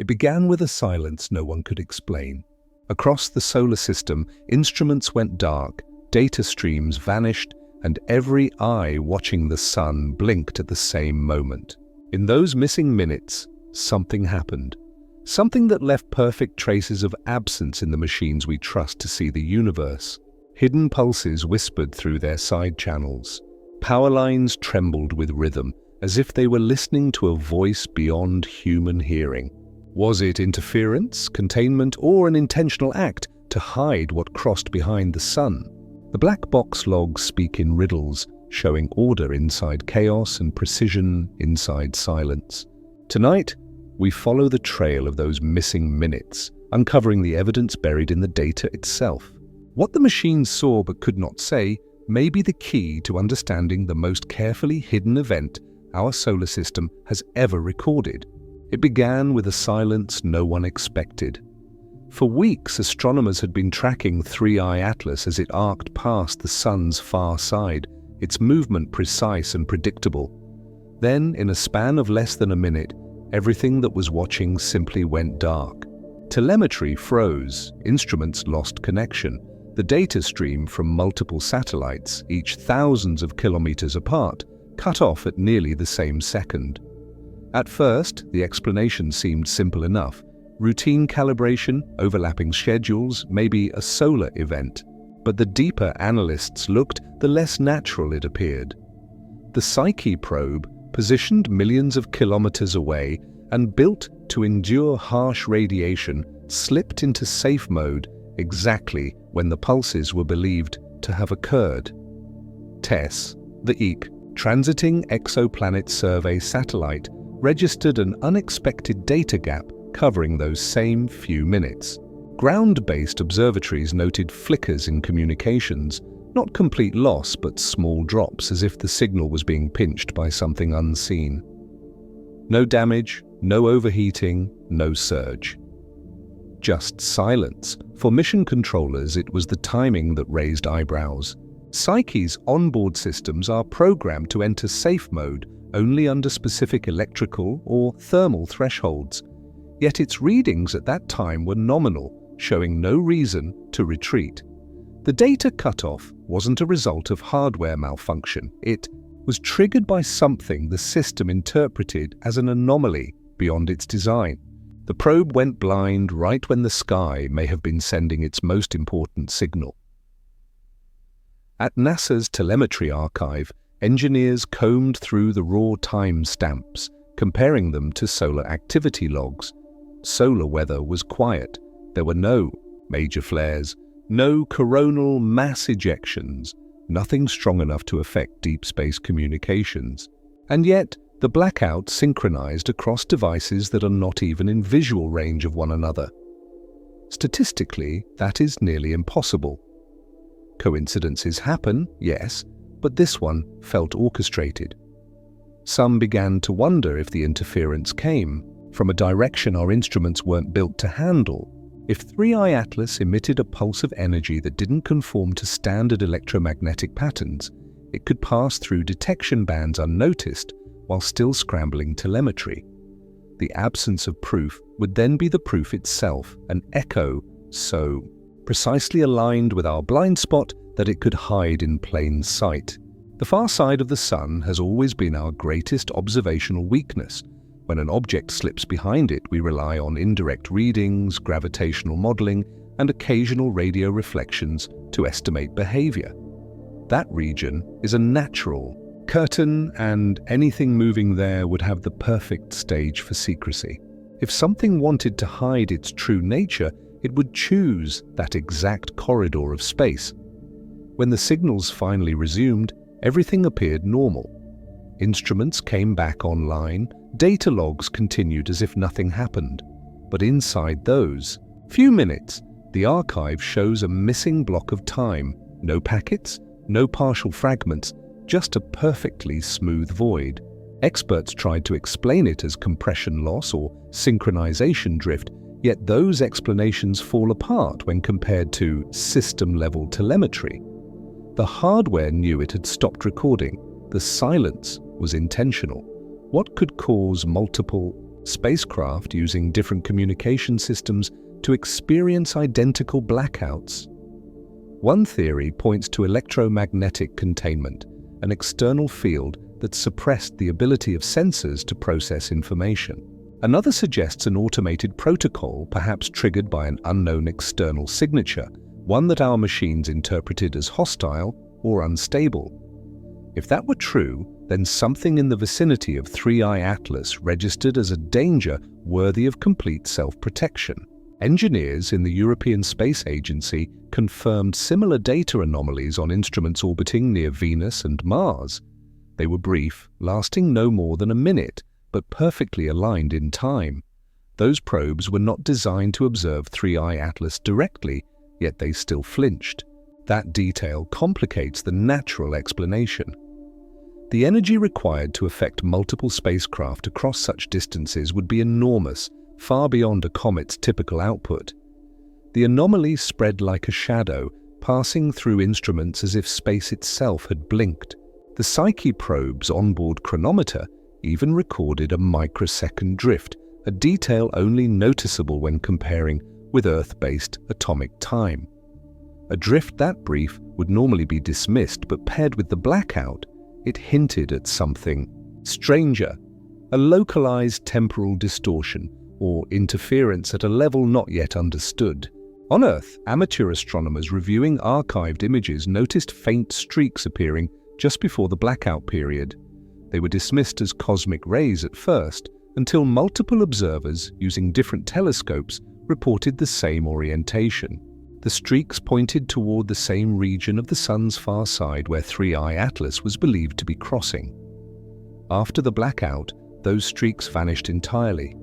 It began with a silence no one could explain. Across the solar system, instruments went dark, data streams vanished, and every eye watching the sun blinked at the same moment. In those missing minutes, something happened. Something that left perfect traces of absence in the machines we trust to see the universe. Hidden pulses whispered through their side channels. Power lines trembled with rhythm, as if they were listening to a voice beyond human hearing. Was it interference, containment, or an intentional act to hide what crossed behind the sun? The black box logs speak in riddles, showing order inside chaos and precision inside silence. Tonight, we follow the trail of those missing minutes, uncovering the evidence buried in the data itself. What the machines saw but could not say may be the key to understanding the most carefully hidden event our solar system has ever recorded. It began with a silence no one expected. For weeks, astronomers had been tracking 3I Atlas as it arced past the sun's far side, its movement precise and predictable. Then, in a span of less than a minute, everything that was watching simply went dark. Telemetry froze, instruments lost connection. The data stream from multiple satellites, each thousands of kilometers apart, cut off at nearly the same second. At first, the explanation seemed simple enough. Routine calibration, overlapping schedules, maybe a solar event. But the deeper analysts looked, the less natural it appeared. The Psyche probe, positioned millions of kilometers away and built to endure harsh radiation, slipped into safe mode exactly when the pulses were believed to have occurred. TESS, the Transiting Exoplanet Survey satellite, registered an unexpected data gap covering those same few minutes. Ground-based observatories noted flickers in communications, not complete loss but small drops as if the signal was being pinched by something unseen. No damage, no overheating, no surge. Just silence. For mission controllers, it was the timing that raised eyebrows. Psyche's onboard systems are programmed to enter safe mode only under specific electrical or thermal thresholds. Yet its readings at that time were nominal, showing no reason to retreat. The data cutoff wasn't a result of hardware malfunction. It was triggered by something the system interpreted as an anomaly beyond its design. The probe went blind right when the sky may have been sending its most important signal. At NASA's telemetry archive, engineers combed through the raw time stamps, comparing them to solar activity logs. Solar weather was quiet. There were no major flares, no coronal mass ejections, nothing strong enough to affect deep space communications. And yet, the blackout synchronized across devices that are not even in visual range of one another. Statistically, that is nearly impossible. Coincidences happen, yes, but this one felt orchestrated. Some began to wonder if the interference came from a direction our instruments weren't built to handle. If 3I Atlas emitted a pulse of energy that didn't conform to standard electromagnetic patterns, it could pass through detection bands unnoticed while still scrambling telemetry. The absence of proof would then be the proof itself, an echo so precisely aligned with our blind spot that it could hide in plain sight. The far side of the sun has always been our greatest observational weakness. When an object slips behind it, we rely on indirect readings, gravitational modeling, and occasional radio reflections to estimate behavior. That region is a natural curtain, and anything moving there would have the perfect stage for secrecy. If something wanted to hide its true nature, it would choose that exact corridor of space. When the signals finally resumed, everything appeared normal. Instruments came back online, data logs continued as if nothing happened. But inside those few minutes, the archive shows a missing block of time. No packets, no partial fragments, just a perfectly smooth void. Experts tried to explain it as compression loss or synchronization drift, yet those explanations fall apart when compared to system-level telemetry. The hardware knew it had stopped recording. The silence was intentional. What could cause multiple spacecraft using different communication systems to experience identical blackouts. One theory points to electromagnetic containment, an external field that suppressed the ability of sensors to process information. Another suggests an automated protocol, perhaps triggered by an unknown external signature, one that our machines interpreted as hostile or unstable. If that were true, then something in the vicinity of 3I Atlas registered as a danger worthy of complete self-protection. Engineers in the European Space Agency confirmed similar data anomalies on instruments orbiting near Venus and Mars. They were brief, lasting no more than a minute, but perfectly aligned in time. Those probes were not designed to observe 3I Atlas directly, yet they still flinched. That detail complicates the natural explanation. The energy required to affect multiple spacecraft across such distances would be enormous, far beyond a comet's typical output. The anomaly spread like a shadow, passing through instruments as if space itself had blinked. The Psyche probe's onboard chronometer even recorded a microsecond drift, a detail only noticeable when comparing with Earth-based atomic time. A drift that brief would normally be dismissed, but paired with the blackout, it hinted at something stranger, a localized temporal distortion or interference at a level not yet understood. On Earth, amateur astronomers reviewing archived images noticed faint streaks appearing just before the blackout period. They were dismissed as cosmic rays at first, until multiple observers using different telescopes reported the same orientation. The streaks pointed toward the same region of the Sun's far side where 3I Atlas was believed to be crossing. After the blackout, those streaks vanished entirely.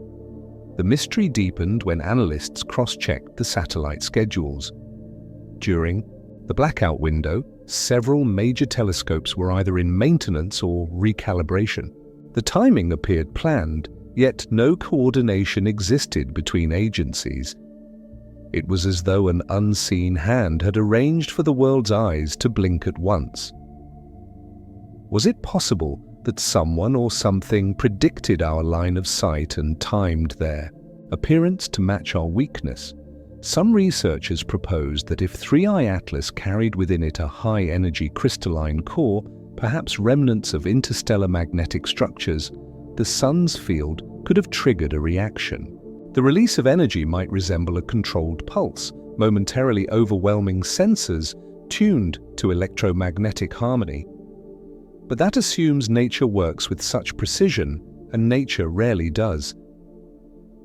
The mystery deepened when analysts cross-checked the satellite schedules. During the blackout window, several major telescopes were either in maintenance or recalibration. The timing appeared planned, yet no coordination existed between agencies. It was as though an unseen hand had arranged for the world's eyes to blink at once. Was it possible that someone or something predicted our line of sight and timed their appearance to match our weakness? Some researchers proposed that if 3I Atlas carried within it a high-energy crystalline core, perhaps remnants of interstellar magnetic structures, the Sun's field could have triggered a reaction. The release of energy might resemble a controlled pulse, momentarily overwhelming sensors tuned to electromagnetic harmony. But that assumes nature works with such precision, and nature rarely does.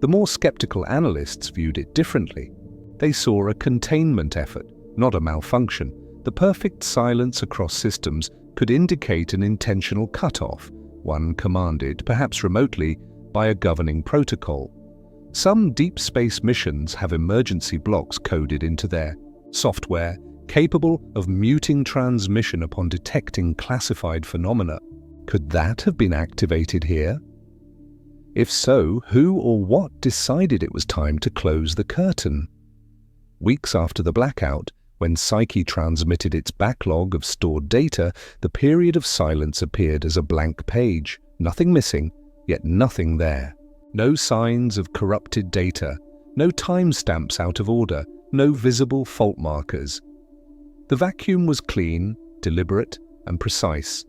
The more skeptical analysts viewed it differently. They saw a containment effort, not a malfunction. The perfect silence across systems could indicate an intentional cutoff, one commanded, perhaps remotely, by a governing protocol. Some deep space missions have emergency blocks coded into their software, capable of muting transmission upon detecting classified phenomena. Could that have been activated here? If so, who or what decided it was time to close the curtain? Weeks after the blackout, when Psyche transmitted its backlog of stored data, the period of silence appeared as a blank page, nothing missing, yet nothing there. No signs of corrupted data, no timestamps out of order, no visible fault markers. The vacuum was clean, deliberate, and precise.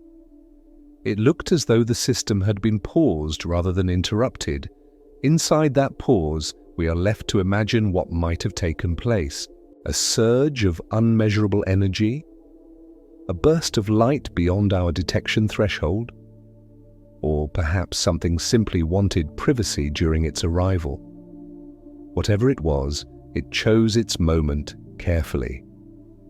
It looked as though the system had been paused rather than interrupted. Inside that pause, we are left to imagine what might have taken place. A surge of unmeasurable energy? A burst of light beyond our detection threshold? Or perhaps something simply wanted privacy during its arrival. Whatever it was, it chose its moment carefully.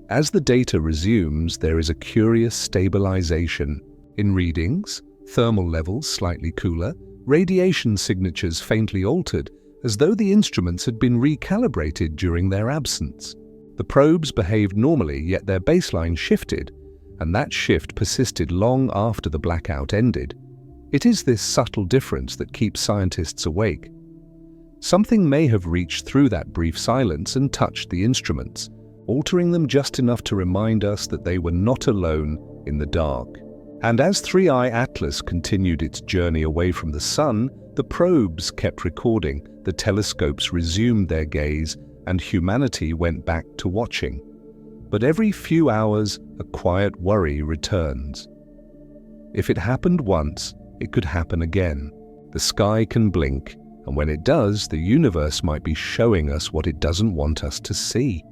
As the data resumes, there is a curious stabilization. In readings, thermal levels slightly cooler, radiation signatures faintly altered, as though the instruments had been recalibrated during their absence. The probes behaved normally, yet their baseline shifted, and that shift persisted long after the blackout ended. It is this subtle difference that keeps scientists awake. Something may have reached through that brief silence and touched the instruments, altering them just enough to remind us that they were not alone in the dark. And as 3i Atlas continued its journey away from the Sun, the probes kept recording, the telescopes resumed their gaze, and humanity went back to watching. But every few hours, a quiet worry returns. If it happened once, it could happen again. The sky can blink, and when it does, the universe might be showing us what it doesn't want us to see.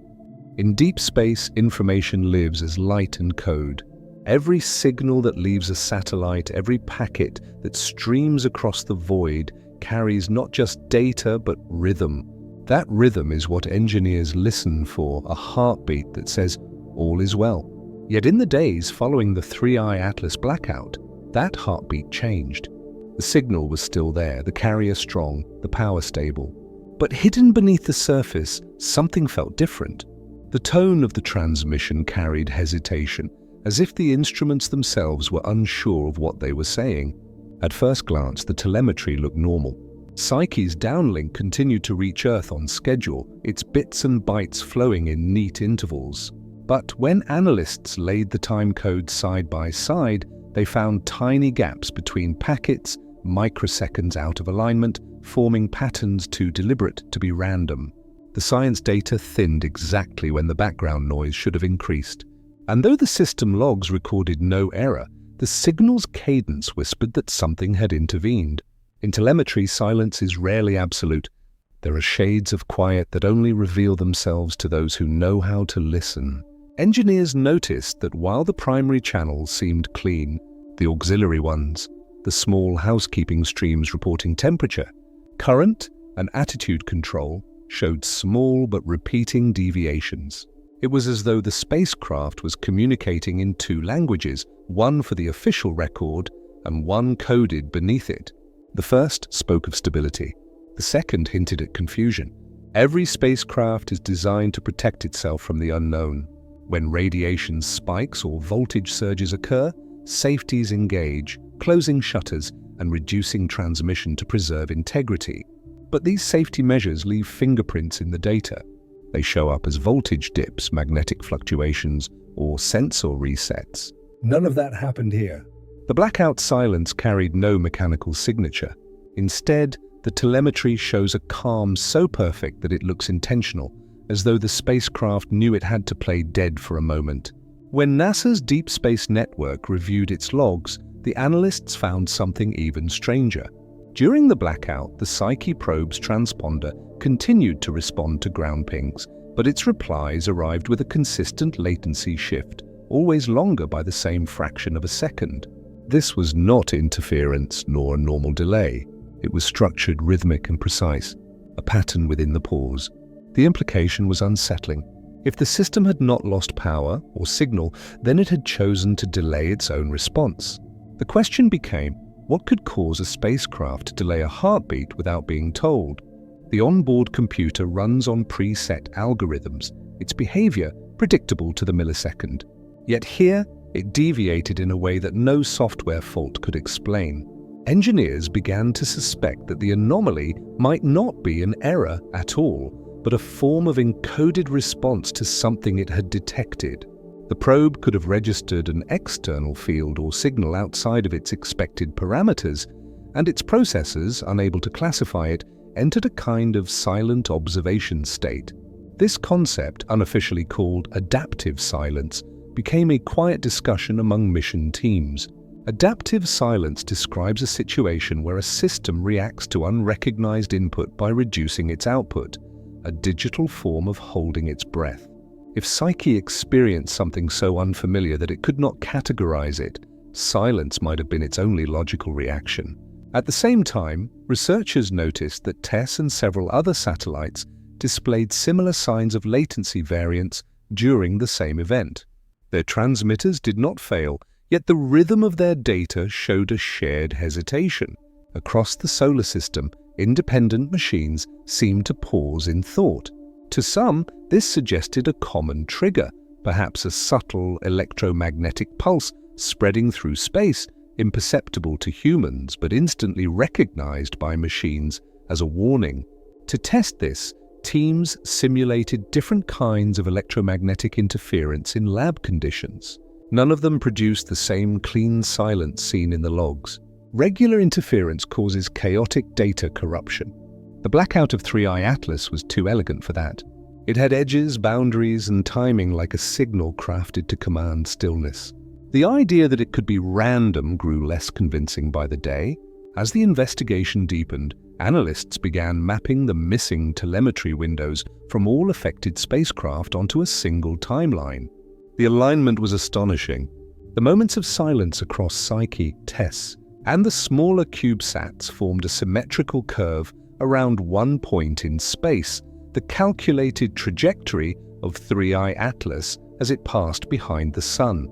In deep space, information lives as light and code. Every signal that leaves a satellite, every packet that streams across the void carries not just data but rhythm. That rhythm is what engineers listen for, a heartbeat that says, all is well. Yet in the days following the 3i Atlas blackout, that heartbeat changed. The signal was still there, the carrier strong, the power stable. But hidden beneath the surface, something felt different. The tone of the transmission carried hesitation, as if the instruments themselves were unsure of what they were saying. At first glance, the telemetry looked normal. Psyche's downlink continued to reach Earth on schedule, its bits and bytes flowing in neat intervals. But when analysts laid the time codes side by side, they found tiny gaps between packets, microseconds out of alignment, forming patterns too deliberate to be random. The science data thinned exactly when the background noise should have increased. And though the system logs recorded no error, the signal's cadence whispered that something had intervened. In telemetry, silence is rarely absolute. There are shades of quiet that only reveal themselves to those who know how to listen. Engineers noticed that while the primary channels seemed clean, the auxiliary ones, the small housekeeping streams reporting temperature, current, and attitude control, showed small but repeating deviations. It was as though the spacecraft was communicating in two languages, one for the official record and one coded beneath it. The first spoke of stability. The second hinted at confusion. Every spacecraft is designed to protect itself from the unknown. When radiation spikes or voltage surges occur, safeties engage, closing shutters and reducing transmission to preserve integrity. But these safety measures leave fingerprints in the data. They show up as voltage dips, magnetic fluctuations, or sensor resets. None of that happened here. The blackout silence carried no mechanical signature. Instead, the telemetry shows a calm so perfect that it looks intentional, as though the spacecraft knew it had to play dead for a moment. When NASA's Deep Space Network reviewed its logs, the analysts found something even stranger. During the blackout, the Psyche probe's transponder continued to respond to ground pings, but its replies arrived with a consistent latency shift, always longer by the same fraction of a second. This was not interference nor a normal delay. It was structured, rhythmic, and precise, a pattern within the pause. The implication was unsettling. If the system had not lost power or signal, then it had chosen to delay its own response. The question became, what could cause a spacecraft to delay a heartbeat without being told? The onboard computer runs on preset algorithms, its behavior predictable to the millisecond. Yet here, it deviated in a way that no software fault could explain. Engineers began to suspect that the anomaly might not be an error at all, but a form of encoded response to something it had detected. The probe could have registered an external field or signal outside of its expected parameters, and its processors, unable to classify it, entered a kind of silent observation state. This concept, unofficially called adaptive silence, became a quiet discussion among mission teams. Adaptive silence describes a situation where a system reacts to unrecognized input by reducing its output, a digital form of holding its breath. If Psyche experienced something so unfamiliar that it could not categorize it, silence might have been its only logical reaction. At the same time, researchers noticed that TESS and several other satellites displayed similar signs of latency variance during the same event. Their transmitters did not fail, yet the rhythm of their data showed a shared hesitation. Across the solar system, independent machines seemed to pause in thought. To some, this suggested a common trigger, perhaps a subtle electromagnetic pulse spreading through space, imperceptible to humans but instantly recognized by machines as a warning. To test this, teams simulated different kinds of electromagnetic interference in lab conditions. None of them produced the same clean silence seen in the logs. Regular interference causes chaotic data corruption. The blackout of 3i Atlas was too elegant for that. It had edges, boundaries, and timing like a signal crafted to command stillness. The idea that it could be random grew less convincing by the day. As the investigation deepened, analysts began mapping the missing telemetry windows from all affected spacecraft onto a single timeline. The alignment was astonishing. The moments of silence across Psyche, TESS, and the smaller CubeSats formed a symmetrical curve around one point in space, the calculated trajectory of 3i Atlas as it passed behind the Sun.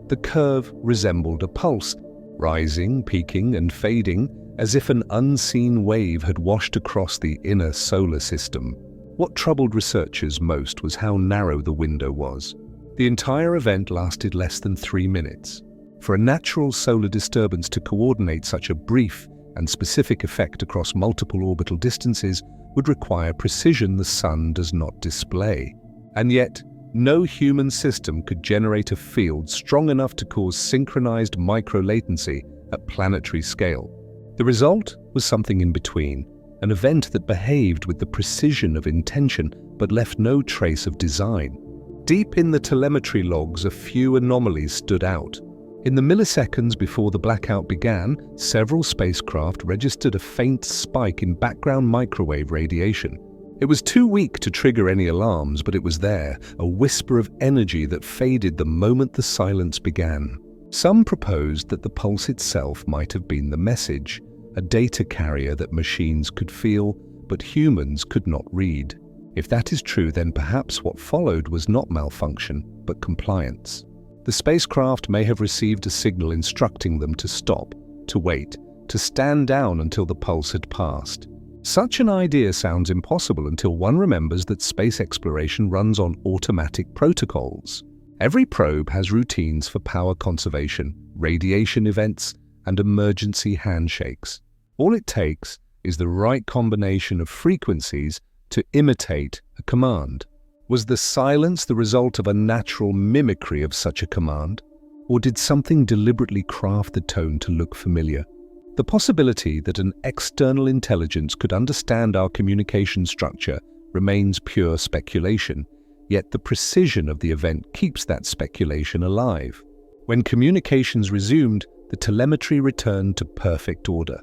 The curve resembled a pulse, rising, peaking, and fading as if an unseen wave had washed across the inner solar system. What troubled researchers most was how narrow the window was. The entire event lasted less than 3 minutes. For a natural solar disturbance to coordinate such a brief and specific effect across multiple orbital distances would require precision the Sun does not display. And yet, no human system could generate a field strong enough to cause synchronized micro-latency at planetary scale. The result was something in between, an event that behaved with the precision of intention but left no trace of design. Deep in the telemetry logs, a few anomalies stood out. In the milliseconds before the blackout began, several spacecraft registered a faint spike in background microwave radiation. It was too weak to trigger any alarms, but it was there, a whisper of energy that faded the moment the silence began. Some proposed that the pulse itself might have been the message, a data carrier that machines could feel, but humans could not read. If that is true, then perhaps what followed was not malfunction, but compliance. The spacecraft may have received a signal instructing them to stop, to wait, to stand down until the pulse had passed. Such an idea sounds impossible until one remembers that space exploration runs on automatic protocols. Every probe has routines for power conservation, radiation events, and emergency handshakes. All it takes is the right combination of frequencies to imitate a command. Was the silence the result of a natural mimicry of such a command? Or did something deliberately craft the tone to look familiar? The possibility that an external intelligence could understand our communication structure remains pure speculation, yet the precision of the event keeps that speculation alive. When communications resumed, the telemetry returned to perfect order.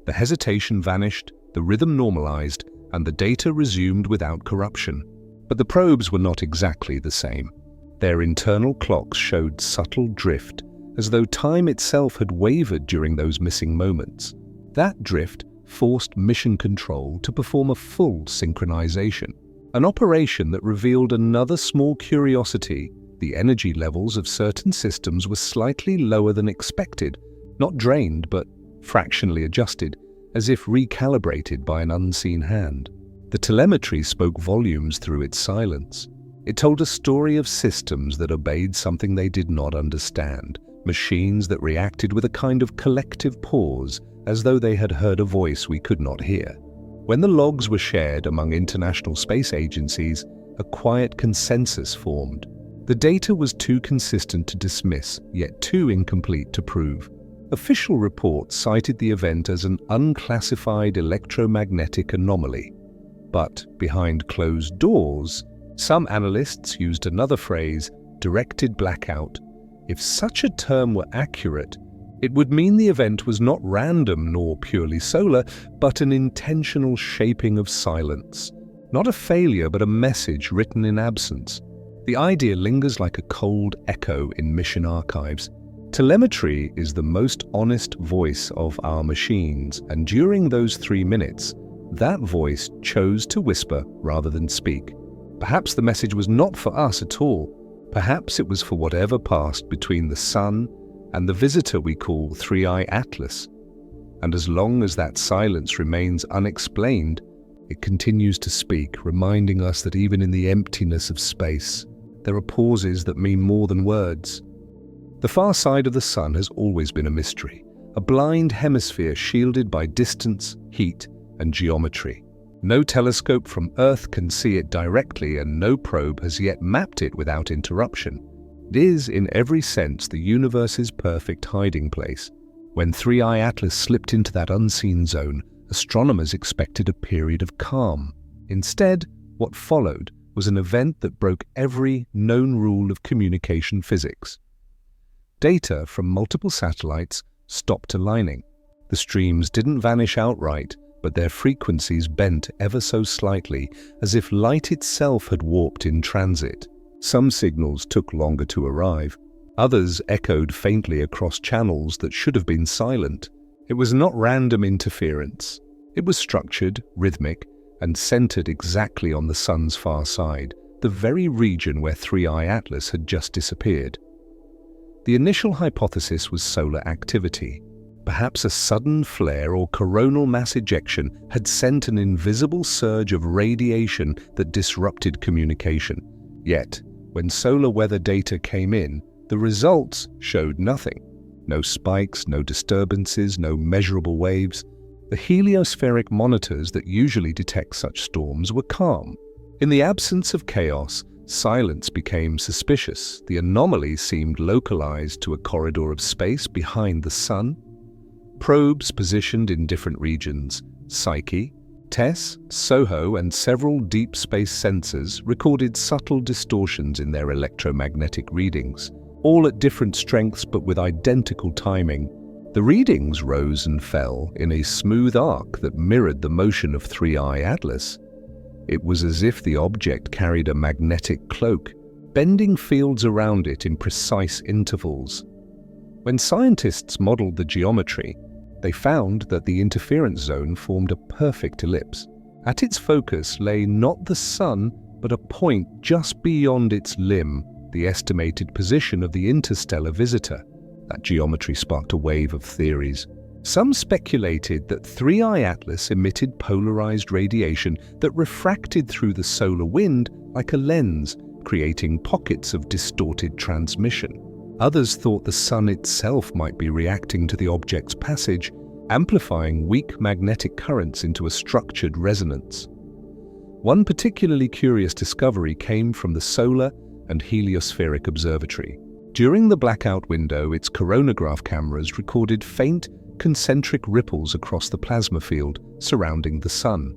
The hesitation vanished, the rhythm normalized, and the data resumed without corruption. But the probes were not exactly the same. Their internal clocks showed subtle drift, as though time itself had wavered during those missing moments. That drift forced mission control to perform a full synchronization, an operation that revealed another small curiosity. The energy levels of certain systems were slightly lower than expected, not drained but fractionally adjusted, as if recalibrated by an unseen hand. The telemetry spoke volumes through its silence. It told a story of systems that obeyed something they did not understand, machines that reacted with a kind of collective pause, as though they had heard a voice we could not hear. When the logs were shared among international space agencies, a quiet consensus formed. The data was too consistent to dismiss, yet too incomplete to prove. Official reports cited the event as an unclassified electromagnetic anomaly. But behind closed doors, some analysts used another phrase, directed blackout. If such a term were accurate, it would mean the event was not random nor purely solar, but an intentional shaping of silence. Not a failure, but a message written in absence. The idea lingers like a cold echo in mission archives. Telemetry is the most honest voice of our machines, and during those 3 minutes, that voice chose to whisper rather than speak. Perhaps the message was not for us at all. Perhaps it was for whatever passed between the Sun and the visitor we call 3i Atlas. And as long as that silence remains unexplained, it continues to speak, reminding us that even in the emptiness of space, there are pauses that mean more than words. The far side of the Sun has always been a mystery, a blind hemisphere shielded by distance, heat, and geometry. No telescope from Earth can see it directly, and no probe has yet mapped it without interruption. It is, in every sense, the universe's perfect hiding place. When 3I Atlas slipped into that unseen zone, astronomers expected a period of calm. Instead, what followed was an event that broke every known rule of communication physics. Data from multiple satellites stopped aligning. The streams didn't vanish outright, but their frequencies bent ever so slightly, as if light itself had warped in transit. Some signals took longer to arrive. Others echoed faintly across channels that should have been silent. It was not random interference. It was structured, rhythmic, and centered exactly on the sun's far side, the very region where 3I Atlas had just disappeared. The initial hypothesis was solar activity. Perhaps a sudden flare or coronal mass ejection had sent an invisible surge of radiation that disrupted communication. Yet, when solar weather data came in, the results showed nothing. No spikes, no disturbances, no measurable waves. The heliospheric monitors that usually detect such storms were calm. In the absence of chaos, silence became suspicious. The anomaly seemed localized to a corridor of space behind the sun. Probes positioned in different regions, Psyche, TESS, SOHO, and several deep space sensors recorded subtle distortions in their electromagnetic readings, all at different strengths but with identical timing. The readings rose and fell in a smooth arc that mirrored the motion of 3I Atlas. It was as if the object carried a magnetic cloak, bending fields around it in precise intervals. When scientists modeled the geometry, they found that the interference zone formed a perfect ellipse. At its focus lay not the sun, but a point just beyond its limb, the estimated position of the interstellar visitor. That geometry sparked a wave of theories. Some speculated that 3I Atlas emitted polarized radiation that refracted through the solar wind like a lens, creating pockets of distorted transmission. Others thought the sun itself might be reacting to the object's passage, amplifying weak magnetic currents into a structured resonance. One particularly curious discovery came from the Solar and Heliospheric Observatory. During the blackout window, its coronagraph cameras recorded faint, concentric ripples across the plasma field surrounding the sun.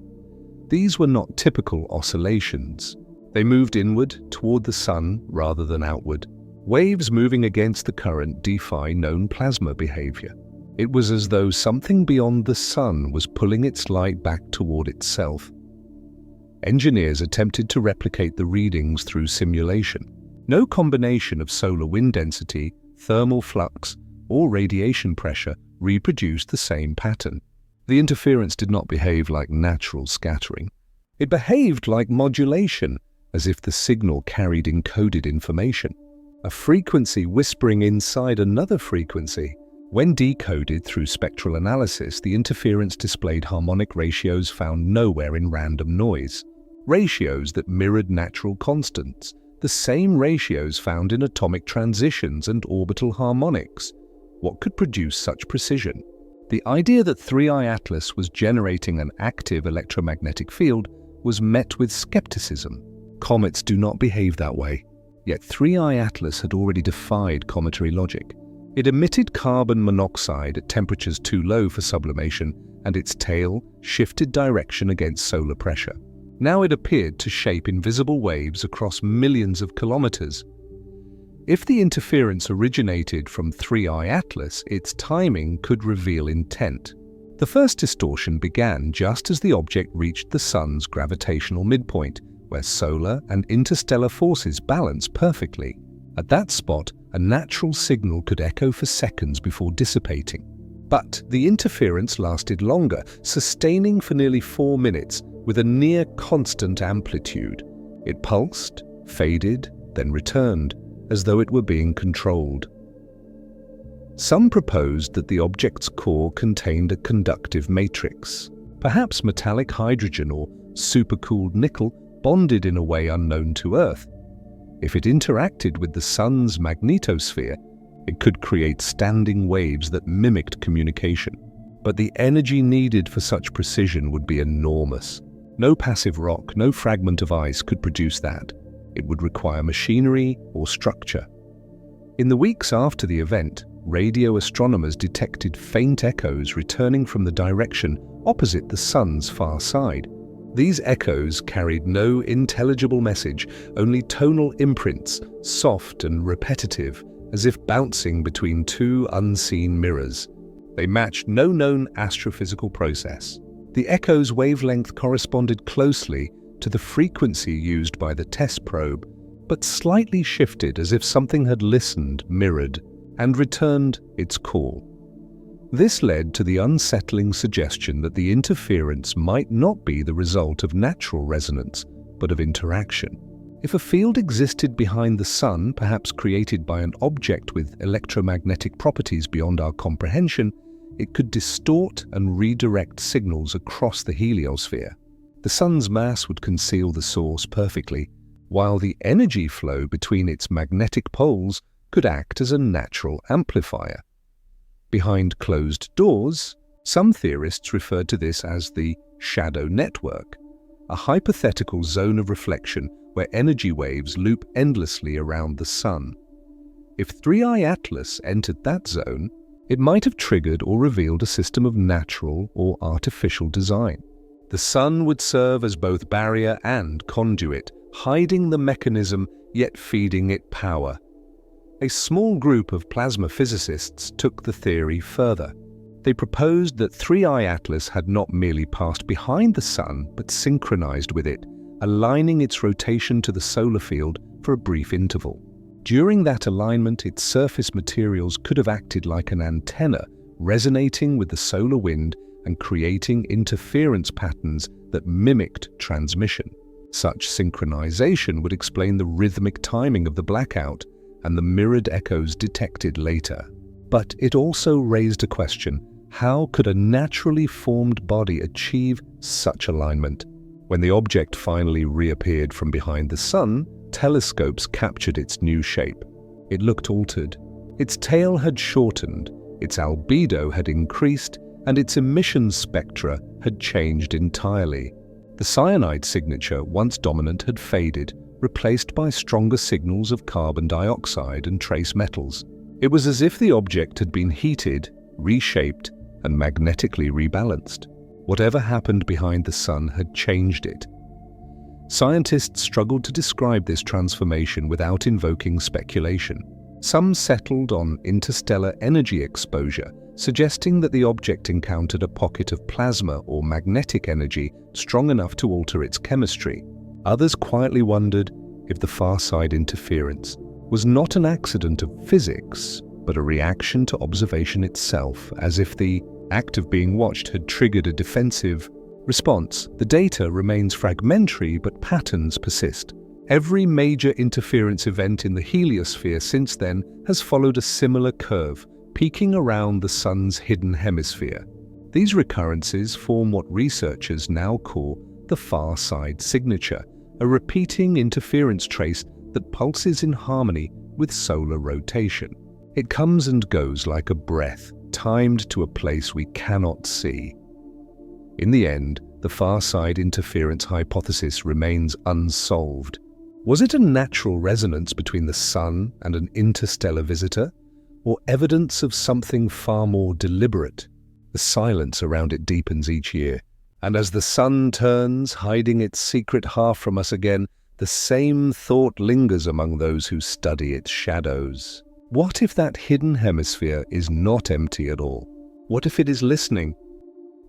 These were not typical oscillations. They moved inward toward the sun rather than outward. Waves moving against the current defy known plasma behavior. It was as though something beyond the sun was pulling its light back toward itself. Engineers attempted to replicate the readings through simulation. No combination of solar wind density, thermal flux, or radiation pressure reproduced the same pattern. The interference did not behave like natural scattering. It behaved like modulation, as if the signal carried encoded information. A frequency whispering inside another frequency. When decoded through spectral analysis, the interference displayed harmonic ratios found nowhere in random noise. Ratios that mirrored natural constants, the same ratios found in atomic transitions and orbital harmonics. What could produce such precision? The idea that 3I Atlas was generating an active electromagnetic field was met with skepticism. Comets do not behave that way. Yet 3I Atlas had already defied cometary logic. It emitted carbon monoxide at temperatures too low for sublimation, and its tail shifted direction against solar pressure. Now it appeared to shape invisible waves across millions of kilometers. If the interference originated from 3I Atlas, its timing could reveal intent. The first distortion began just as the object reached the sun's gravitational midpoint, where solar and interstellar forces balance perfectly. At that spot, a natural signal could echo for seconds before dissipating. But the interference lasted longer, sustaining for nearly 4 minutes with a near constant amplitude. It pulsed, faded, then returned, as though it were being controlled. Some proposed that the object's core contained a conductive matrix, perhaps metallic hydrogen or supercooled nickel, bonded in a way unknown to Earth. If it interacted with the sun's magnetosphere, it could create standing waves that mimicked communication. But the energy needed for such precision would be enormous. No passive rock, no fragment of ice could produce that. It would require machinery or structure. In the weeks after the event, radio astronomers detected faint echoes returning from the direction opposite the sun's far side. These echoes carried no intelligible message, only tonal imprints, soft and repetitive, as if bouncing between two unseen mirrors. They matched no known astrophysical process. The echo's wavelength corresponded closely to the frequency used by the TESS probe, but slightly shifted as if something had listened, mirrored, and returned its call. This led to the unsettling suggestion that the interference might not be the result of natural resonance, but of interaction. If a field existed behind the sun, perhaps created by an object with electromagnetic properties beyond our comprehension, it could distort and redirect signals across the heliosphere. The sun's mass would conceal the source perfectly, while the energy flow between its magnetic poles could act as a natural amplifier. Behind closed doors, some theorists referred to this as the shadow network, a hypothetical zone of reflection where energy waves loop endlessly around the sun. If 3I Atlas entered that zone, it might have triggered or revealed a system of natural or artificial design. The sun would serve as both barrier and conduit, hiding the mechanism yet feeding it power. A small group of plasma physicists took the theory further. They proposed that 3I Atlas had not merely passed behind the sun but synchronized with it, aligning its rotation to the solar field for a brief interval. During that alignment, its surface materials could have acted like an antenna, resonating with the solar wind and creating interference patterns that mimicked transmission. Such synchronization would explain the rhythmic timing of the blackout and the mirrored echoes detected later. But it also raised a question: how could a naturally formed body achieve such alignment? When the object finally reappeared from behind the sun, telescopes captured its new shape. It looked altered. Its tail had shortened, its albedo had increased, and its emission spectra had changed entirely. The cyanide signature, once dominant, had faded, replaced by stronger signals of carbon dioxide and trace metals. It was as if the object had been heated, reshaped, and magnetically rebalanced. Whatever happened behind the sun had changed it. Scientists struggled to describe this transformation without invoking speculation. Some settled on interstellar energy exposure, suggesting that the object encountered a pocket of plasma or magnetic energy strong enough to alter its chemistry. Others quietly wondered if the far-side interference was not an accident of physics, but a reaction to observation itself, as if the act of being watched had triggered a defensive response. The data remains fragmentary, but patterns persist. Every major interference event in the heliosphere since then has followed a similar curve, peaking around the sun's hidden hemisphere. These recurrences form what researchers now call the far-side signature, a repeating interference trace that pulses in harmony with solar rotation. It comes and goes like a breath, timed to a place we cannot see. In the end, the far-side interference hypothesis remains unsolved. Was it a natural resonance between the sun and an interstellar visitor, or evidence of something far more deliberate? The silence around it deepens each year, and as the sun turns, hiding its secret half from us again, the same thought lingers among those who study its shadows. What if that hidden hemisphere is not empty at all? What if it is listening?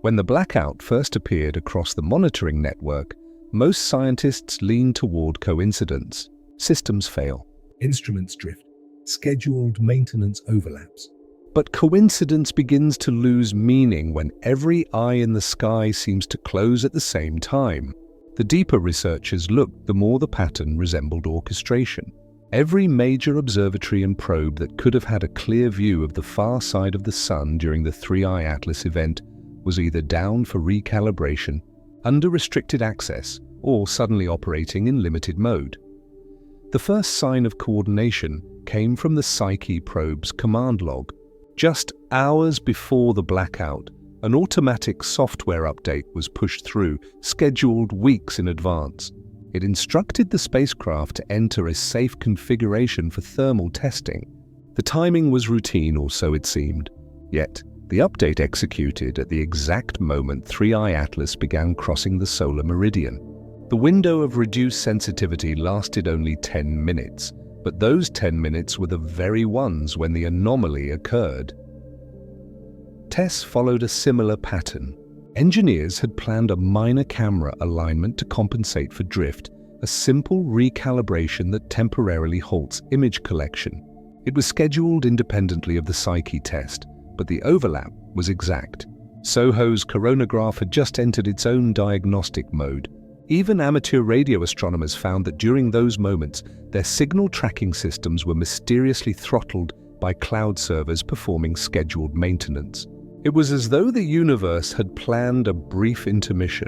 When the blackout first appeared across the monitoring network, most scientists leaned toward coincidence. Systems fail, instruments drift, scheduled maintenance overlaps. But coincidence begins to lose meaning when every eye in the sky seems to close at the same time. The deeper researchers looked, the more the pattern resembled orchestration. Every major observatory and probe that could have had a clear view of the far side of the sun during the 3I Atlas event was either down for recalibration, under restricted access, or suddenly operating in limited mode. The first sign of coordination came from the Psyche probe's command log. Just hours before the blackout, an automatic software update was pushed through, scheduled weeks in advance. It instructed the spacecraft to enter a safe configuration for thermal testing. The timing was routine, or so it seemed. Yet, the update executed at the exact moment 3i Atlas began crossing the solar meridian. The window of reduced sensitivity lasted only 10 minutes, but those 10 minutes were the very ones when the anomaly occurred. TESS followed a similar pattern. Engineers had planned a minor camera alignment to compensate for drift, a simple recalibration that temporarily halts image collection. It was scheduled independently of the Psyche test, but the overlap was exact. SOHO's coronagraph had just entered its own diagnostic mode. Even amateur radio astronomers found that during those moments, their signal tracking systems were mysteriously throttled by cloud servers performing scheduled maintenance. It was as though the universe had planned a brief intermission.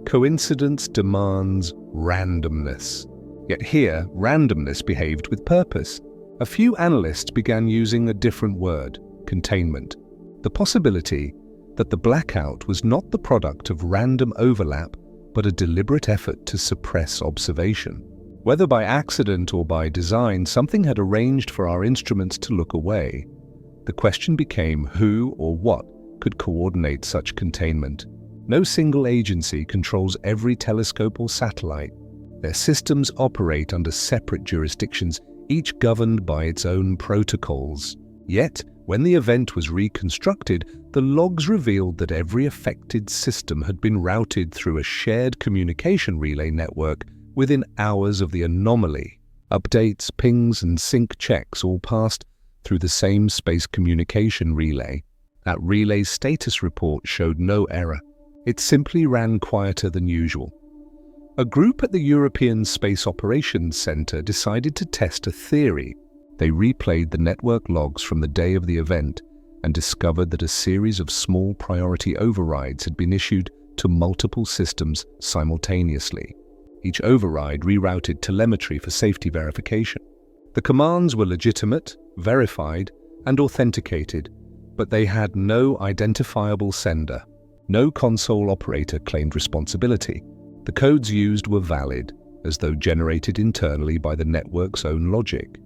Coincidence demands randomness. Yet here, randomness behaved with purpose. A few analysts began using a different word, containment. The possibility that the blackout was not the product of random overlap, but a deliberate effort to suppress observation. Whether by accident or by design, something had arranged for our instruments to look away. The question became who or what could coordinate such containment. No single agency controls every telescope or satellite. Their systems operate under separate jurisdictions, each governed by its own protocols. Yet, when the event was reconstructed, the logs revealed that every affected system had been routed through a shared communication relay network within hours of the anomaly. Updates, pings, and sync checks all passed through the same space communication relay. That relay's status report showed no error. It simply ran quieter than usual. A group at the European Space Operations Center decided to test a theory. They replayed the network logs from the day of the event and discovered that a series of small priority overrides had been issued to multiple systems simultaneously. Each override rerouted telemetry for safety verification. The commands were legitimate, verified, and authenticated, but they had no identifiable sender. No console operator claimed responsibility. The codes used were valid, as though generated internally by the network's own logic.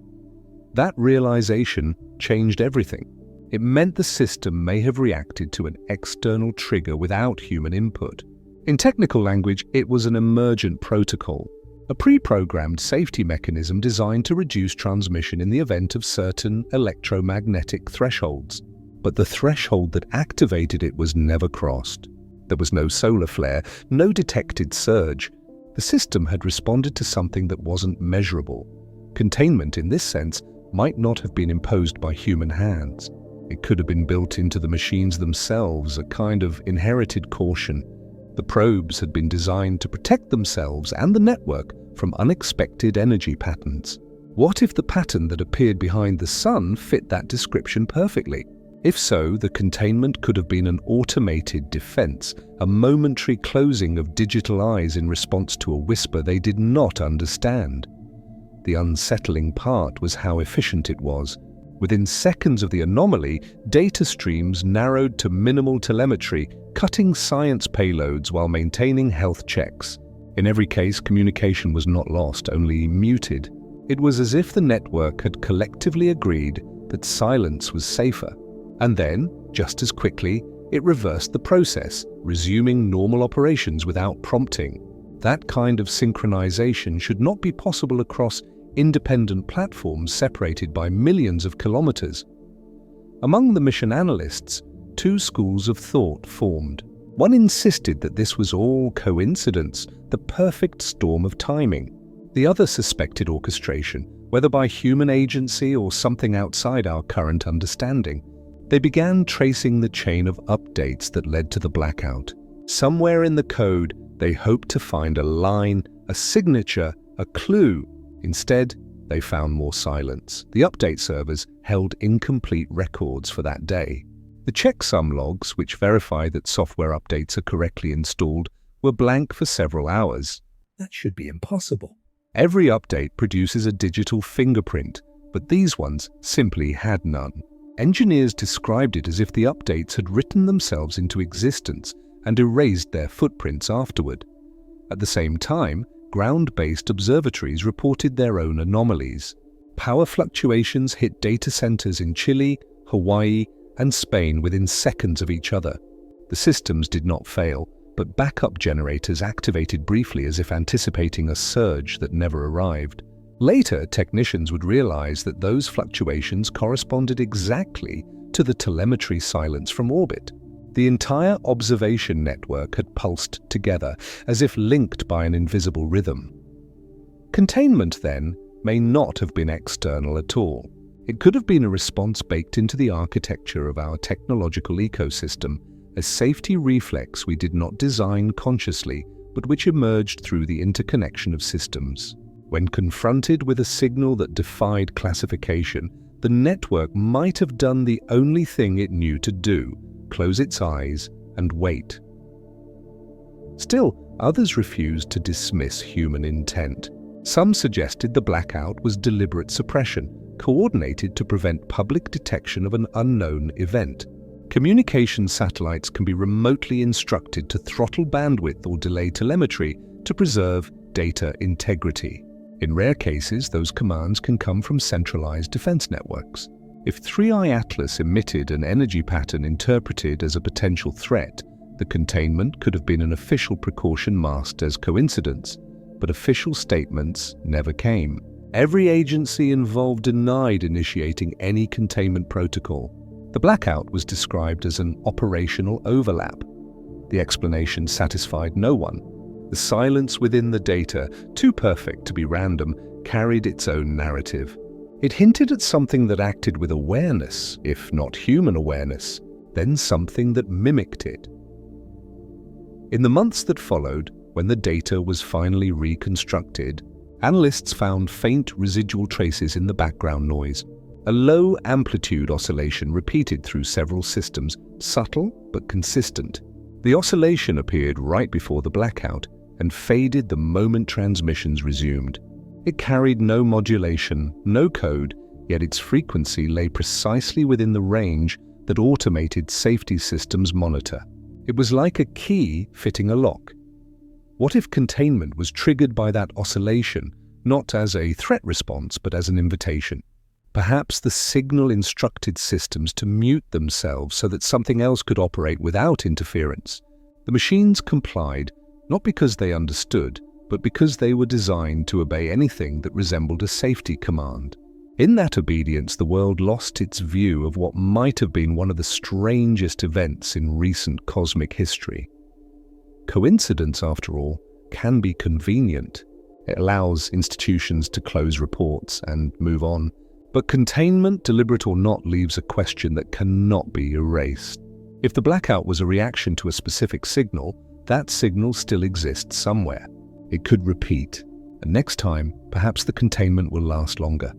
That realization changed everything. It meant the system may have reacted to an external trigger without human input. In technical language, it was an emergent protocol, a pre-programmed safety mechanism designed to reduce transmission in the event of certain electromagnetic thresholds. But the threshold that activated it was never crossed. There was no solar flare, no detected surge. The system had responded to something that wasn't measurable. Containment, in this sense, might not have been imposed by human hands. It could have been built into the machines themselves, a kind of inherited caution. The probes had been designed to protect themselves and the network from unexpected energy patterns. What if the pattern that appeared behind the sun fit that description perfectly? If so, the containment could have been an automated defense, a momentary closing of digital eyes in response to a whisper they did not understand. The unsettling part was how efficient it was. Within seconds of the anomaly, data streams narrowed to minimal telemetry, cutting science payloads while maintaining health checks. In every case, communication was not lost, only muted. It was as if the network had collectively agreed that silence was safer. And then, just as quickly, it reversed the process, resuming normal operations without prompting. That kind of synchronization should not be possible across independent platforms separated by millions of kilometers. Among the mission analysts, two schools of thought formed. One insisted that this was all coincidence, the perfect storm of timing. The other suspected orchestration, whether by human agency or something outside our current understanding. They began tracing the chain of updates that led to the blackout. Somewhere in the code, they hoped to find a line, a signature, a clue. Instead, they found more silence. The update servers held incomplete records for that day. The checksum logs, which verify that software updates are correctly installed, were blank for several hours. That should be impossible. Every update produces a digital fingerprint, but these ones simply had none. Engineers described it as if the updates had written themselves into existence and erased their footprints afterward. At the same time, ground-based observatories reported their own anomalies. Power fluctuations hit data centers in Chile, Hawaii, and Spain within seconds of each other. The systems did not fail, but backup generators activated briefly as if anticipating a surge that never arrived. Later, technicians would realize that those fluctuations corresponded exactly to the telemetry silence from orbit. The entire observation network had pulsed together, as if linked by an invisible rhythm. Containment, then, may not have been external at all. It could have been a response baked into the architecture of our technological ecosystem, a safety reflex we did not design consciously, but which emerged through the interconnection of systems. When confronted with a signal that defied classification, the network might have done the only thing it knew to do: close its eyes and wait. Still, others refused to dismiss human intent. Some suggested the blackout was deliberate suppression, coordinated to prevent public detection of an unknown event. Communication satellites can be remotely instructed to throttle bandwidth or delay telemetry to preserve data integrity. In rare cases, those commands can come from centralized defense networks. If 3i Atlas emitted an energy pattern interpreted as a potential threat, the containment could have been an official precaution masked as coincidence, but official statements never came. Every agency involved denied initiating any containment protocol. The blackout was described as an operational overlap. The explanation satisfied no one. The silence within the data, too perfect to be random, carried its own narrative. It hinted at something that acted with awareness, if not human awareness, then something that mimicked it. In the months that followed, when the data was finally reconstructed, analysts found faint residual traces in the background noise. A low amplitude oscillation repeated through several systems, subtle but consistent. The oscillation appeared right before the blackout and faded the moment transmissions resumed. It carried no modulation, no code, yet its frequency lay precisely within the range that automated safety systems monitor. It was like a key fitting a lock. What if containment was triggered by that oscillation, not as a threat response, but as an invitation? Perhaps the signal instructed systems to mute themselves so that something else could operate without interference. The machines complied, not because they understood, but because they were designed to obey anything that resembled a safety command. In that obedience, the world lost its view of what might have been one of the strangest events in recent cosmic history. Coincidence, after all, can be convenient. It allows institutions to close reports and move on. But containment, deliberate or not, leaves a question that cannot be erased. If the blackout was a reaction to a specific signal, that signal still exists somewhere. It could repeat, and next time, perhaps the containment will last longer.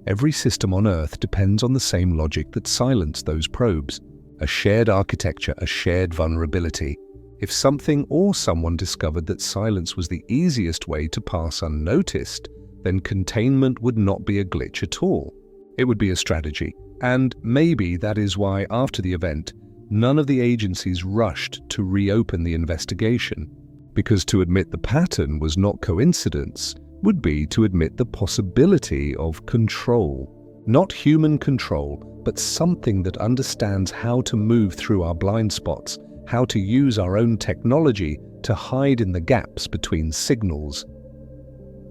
Every system on Earth depends on the same logic that silenced those probes. A shared architecture, a shared vulnerability. If something or someone discovered that silence was the easiest way to pass unnoticed, then containment would not be a glitch at all. It would be a strategy. And maybe that is why, after the event, none of the agencies rushed to reopen the investigation. Because to admit the pattern was not coincidence would be to admit the possibility of control. Not human control, but something that understands how to move through our blind spots, how to use our own technology to hide in the gaps between signals.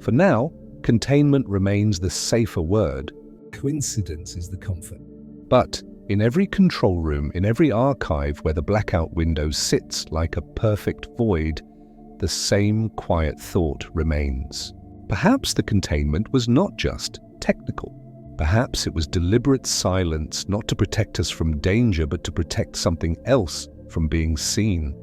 For now, containment remains the safer word. Coincidence is the comfort. But in every control room, in every archive where the blackout window sits like a perfect void, the same quiet thought remains. Perhaps the containment was not just technical. Perhaps it was deliberate silence, not to protect us from danger, but to protect something else from being seen.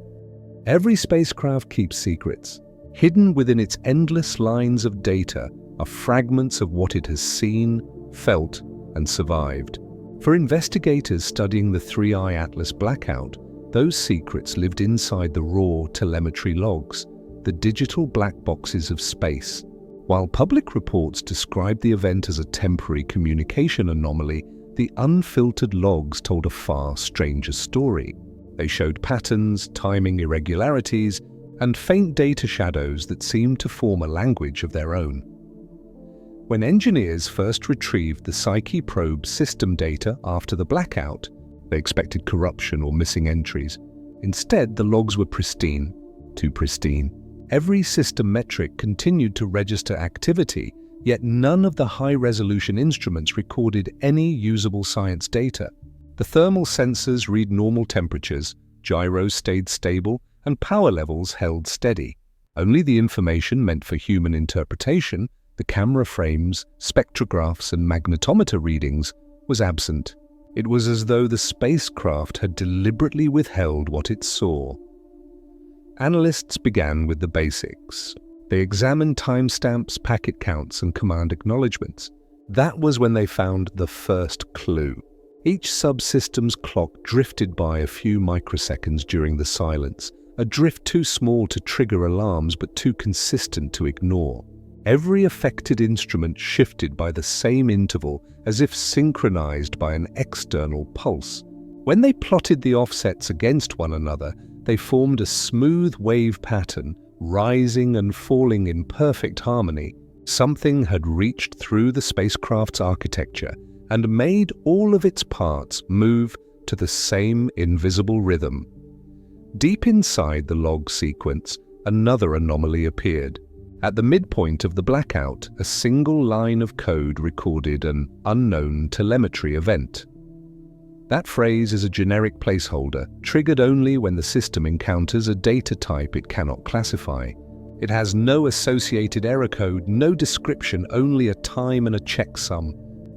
Every spacecraft keeps secrets. Hidden within its endless lines of data are fragments of what it has seen, felt, and survived. For investigators studying the 3i Atlas blackout, those secrets lived inside the raw telemetry logs, the digital black boxes of space. While public reports described the event as a temporary communication anomaly, the unfiltered logs told a far stranger story. They showed patterns, timing irregularities, and faint data shadows that seemed to form a language of their own. When engineers first retrieved the Psyche probe system data after the blackout, they expected corruption or missing entries. Instead, the logs were pristine, too pristine. Every system metric continued to register activity, yet none of the high-resolution instruments recorded any usable science data. The thermal sensors read normal temperatures, gyros stayed stable, and power levels held steady. Only the information meant for human interpretation, the camera frames, spectrographs, and magnetometer readings, was absent. It was as though the spacecraft had deliberately withheld what it saw. Analysts began with the basics. They examined timestamps, packet counts, and command acknowledgements. That was when they found the first clue. Each subsystem's clock drifted by a few microseconds during the silence, a drift too small to trigger alarms but too consistent to ignore. Every affected instrument shifted by the same interval, as if synchronized by an external pulse. When they plotted the offsets against one another, they formed a smooth wave pattern, rising and falling in perfect harmony. Something had reached through the spacecraft's architecture and made all of its parts move to the same invisible rhythm. Deep inside the log sequence, another anomaly appeared. At the midpoint of the blackout, a single line of code recorded an unknown telemetry event. That phrase is a generic placeholder, triggered only when the system encounters a data type it cannot classify. It has no associated error code, no description, only a time and a checksum.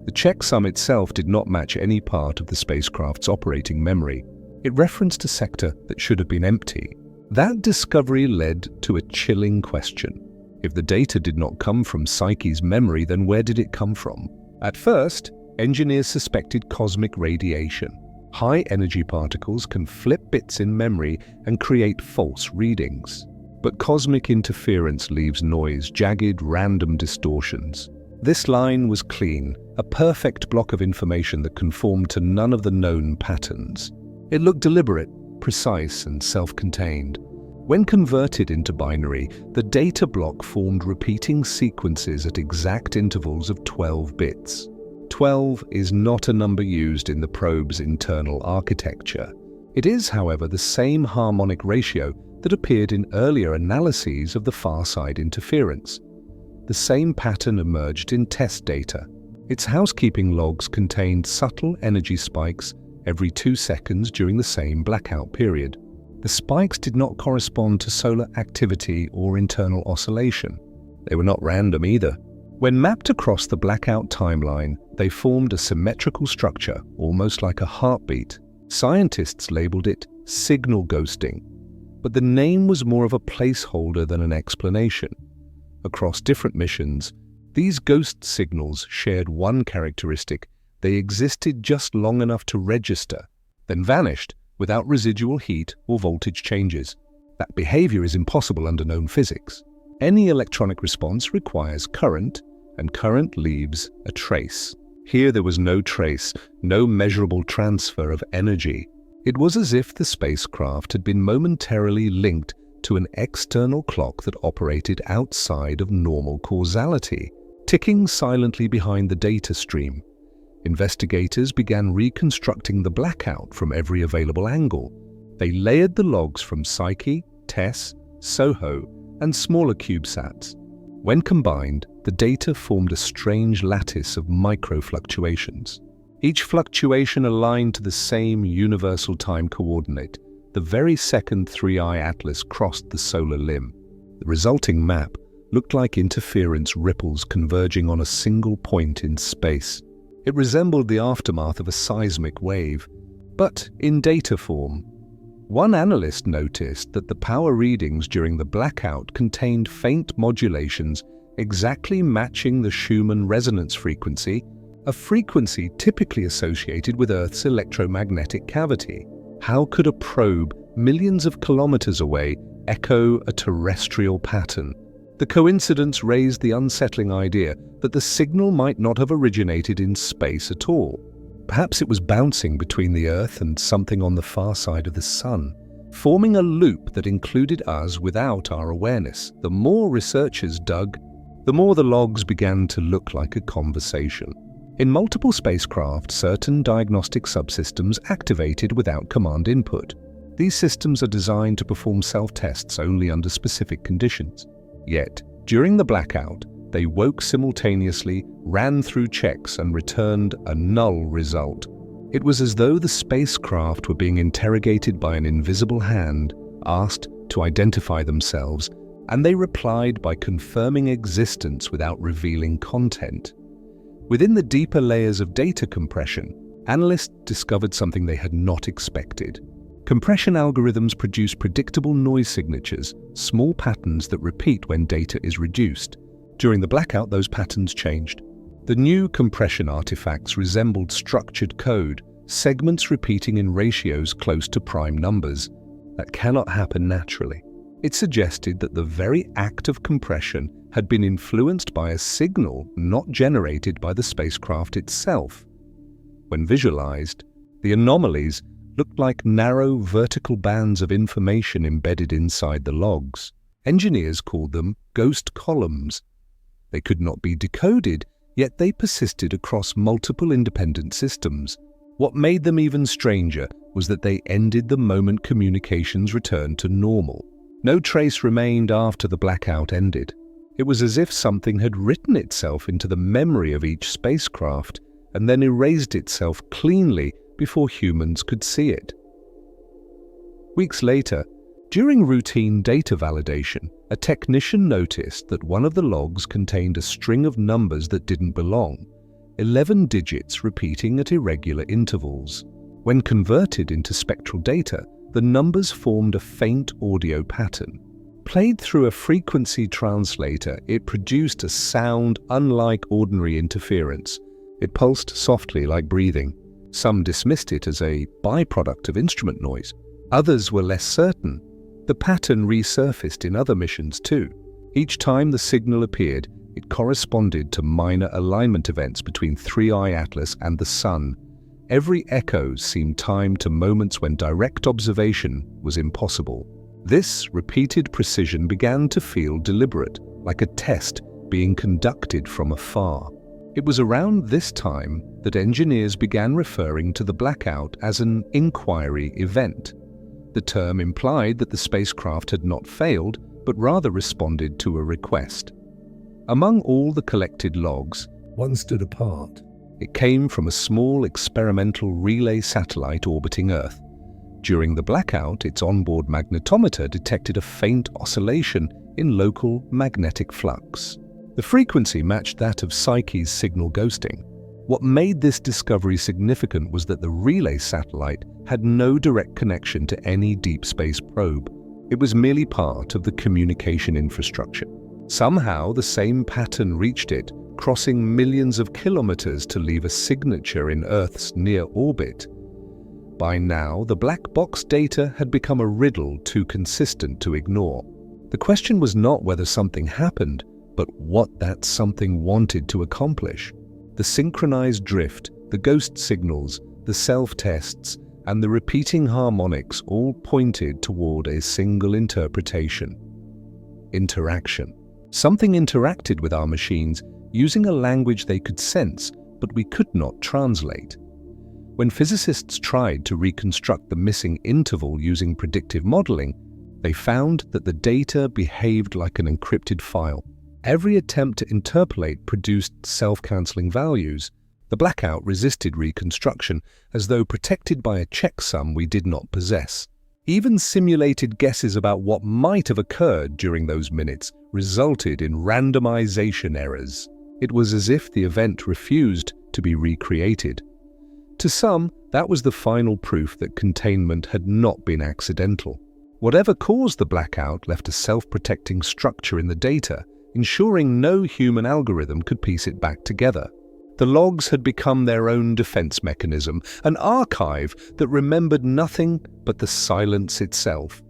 The checksum itself did not match any part of the spacecraft's operating memory. It referenced a sector that should have been empty. That discovery led to a chilling question. If the data did not come from Psyche's memory, then where did it come from? At first, engineers suspected cosmic radiation. High-energy particles can flip bits in memory and create false readings. But cosmic interference leaves noise, jagged, random distortions. This line was clean, a perfect block of information that conformed to none of the known patterns. It looked deliberate, precise, and self-contained. When converted into binary, the data block formed repeating sequences at exact intervals of 12 bits. 12 is not a number used in the probe's internal architecture. It is, however, the same harmonic ratio that appeared in earlier analyses of the far-side interference. The same pattern emerged in TESS data. Its housekeeping logs contained subtle energy spikes every 2 seconds during the same blackout period. The spikes did not correspond to solar activity or internal oscillation. They were not random either. When mapped across the blackout timeline, they formed a symmetrical structure, almost like a heartbeat. Scientists labeled it signal ghosting, but the name was more of a placeholder than an explanation. Across different missions, these ghost signals shared one characteristic: they existed just long enough to register, then vanished without residual heat or voltage changes. That behavior is impossible under known physics. Any electronic response requires current, and current leaves a trace. Here there was no trace, no measurable transfer of energy. It was as if the spacecraft had been momentarily linked to an external clock that operated outside of normal causality, ticking silently behind the data stream. Investigators began reconstructing the blackout from every available angle. They layered the logs from Psyche, TESS, SOHO, and smaller CubeSats. When combined, the data formed a strange lattice of micro-fluctuations. Each fluctuation aligned to the same universal time coordinate, the very second 3i atlas crossed the solar limb. The resulting map looked like interference ripples converging on a single point in space. It resembled the aftermath of a seismic wave, but in data form. One analyst noticed that the power readings during the blackout contained faint modulations exactly matching the Schumann resonance frequency, a frequency typically associated with Earth's electromagnetic cavity. How could a probe millions of kilometers away echo a terrestrial pattern? The coincidence raised the unsettling idea that the signal might not have originated in space at all. Perhaps it was bouncing between the Earth and something on the far side of the Sun, forming a loop that included us without our awareness. The more researchers dug, the more the logs began to look like a conversation. In multiple spacecraft, certain diagnostic subsystems activated without command input. These systems are designed to perform self-tests only under specific conditions. Yet, during the blackout, they woke simultaneously, ran through checks, and returned a null result. It was as though the spacecraft were being interrogated by an invisible hand, asked to identify themselves, and they replied by confirming existence without revealing content. Within the deeper layers of data compression, analysts discovered something they had not expected. Compression algorithms produce predictable noise signatures, small patterns that repeat when data is reduced. During the blackout, those patterns changed. The new compression artifacts resembled structured code, segments repeating in ratios close to prime numbers. That cannot happen naturally. It suggested that the very act of compression had been influenced by a signal not generated by the spacecraft itself. When visualized, the anomalies looked like narrow vertical bands of information embedded inside the logs. Engineers called them ghost columns. They could not be decoded, yet they persisted across multiple independent systems. What made them even stranger was that they ended the moment communications returned to normal. No trace remained after the blackout ended. It was as if something had written itself into the memory of each spacecraft and then erased itself cleanly before humans could see it. Weeks later, during routine data validation, a technician noticed that one of the logs contained a string of numbers that didn't belong, 11 digits repeating at irregular intervals. When converted into spectral data, the numbers formed a faint audio pattern. Played through a frequency translator, it produced a sound unlike ordinary interference. It pulsed softly like breathing. Some dismissed it as a byproduct of instrument noise. Others were less certain. The pattern resurfaced in other missions too. Each time the signal appeared, it corresponded to minor alignment events between 3i Atlas and the Sun. Every echo seemed timed to moments when direct observation was impossible. This repeated precision began to feel deliberate, like a test being conducted from afar. It was around this time that engineers began referring to the blackout as an inquiry event. The term implied that the spacecraft had not failed, but rather responded to a request. Among all the collected logs, one stood apart. It came from a small experimental relay satellite orbiting Earth. During the blackout, its onboard magnetometer detected a faint oscillation in local magnetic flux. The frequency matched that of Psyche's signal ghosting. What made this discovery significant was that the relay satellite had no direct connection to any deep space probe. It was merely part of the communication infrastructure. Somehow, the same pattern reached it, crossing millions of kilometers to leave a signature in Earth's near orbit. By now, the black box data had become a riddle too consistent to ignore. The question was not whether something happened, but what that something wanted to accomplish. The synchronized drift, the ghost signals, the self-tests, and the repeating harmonics all pointed toward a single interpretation. Interaction. Something interacted with our machines using a language they could sense, but we could not translate. When physicists tried to reconstruct the missing interval using predictive modeling, they found that the data behaved like an encrypted file. Every attempt to interpolate produced self-canceling values. The blackout resisted reconstruction, as though protected by a checksum we did not possess. Even simulated guesses about what might have occurred during those minutes resulted in randomization errors. It was as if the event refused to be recreated. To some, that was the final proof that containment had not been accidental. Whatever caused the blackout left a self-protecting structure in the data, ensuring no human algorithm could piece it back together. The logs had become their own defense mechanism, an archive that remembered nothing but the silence itself.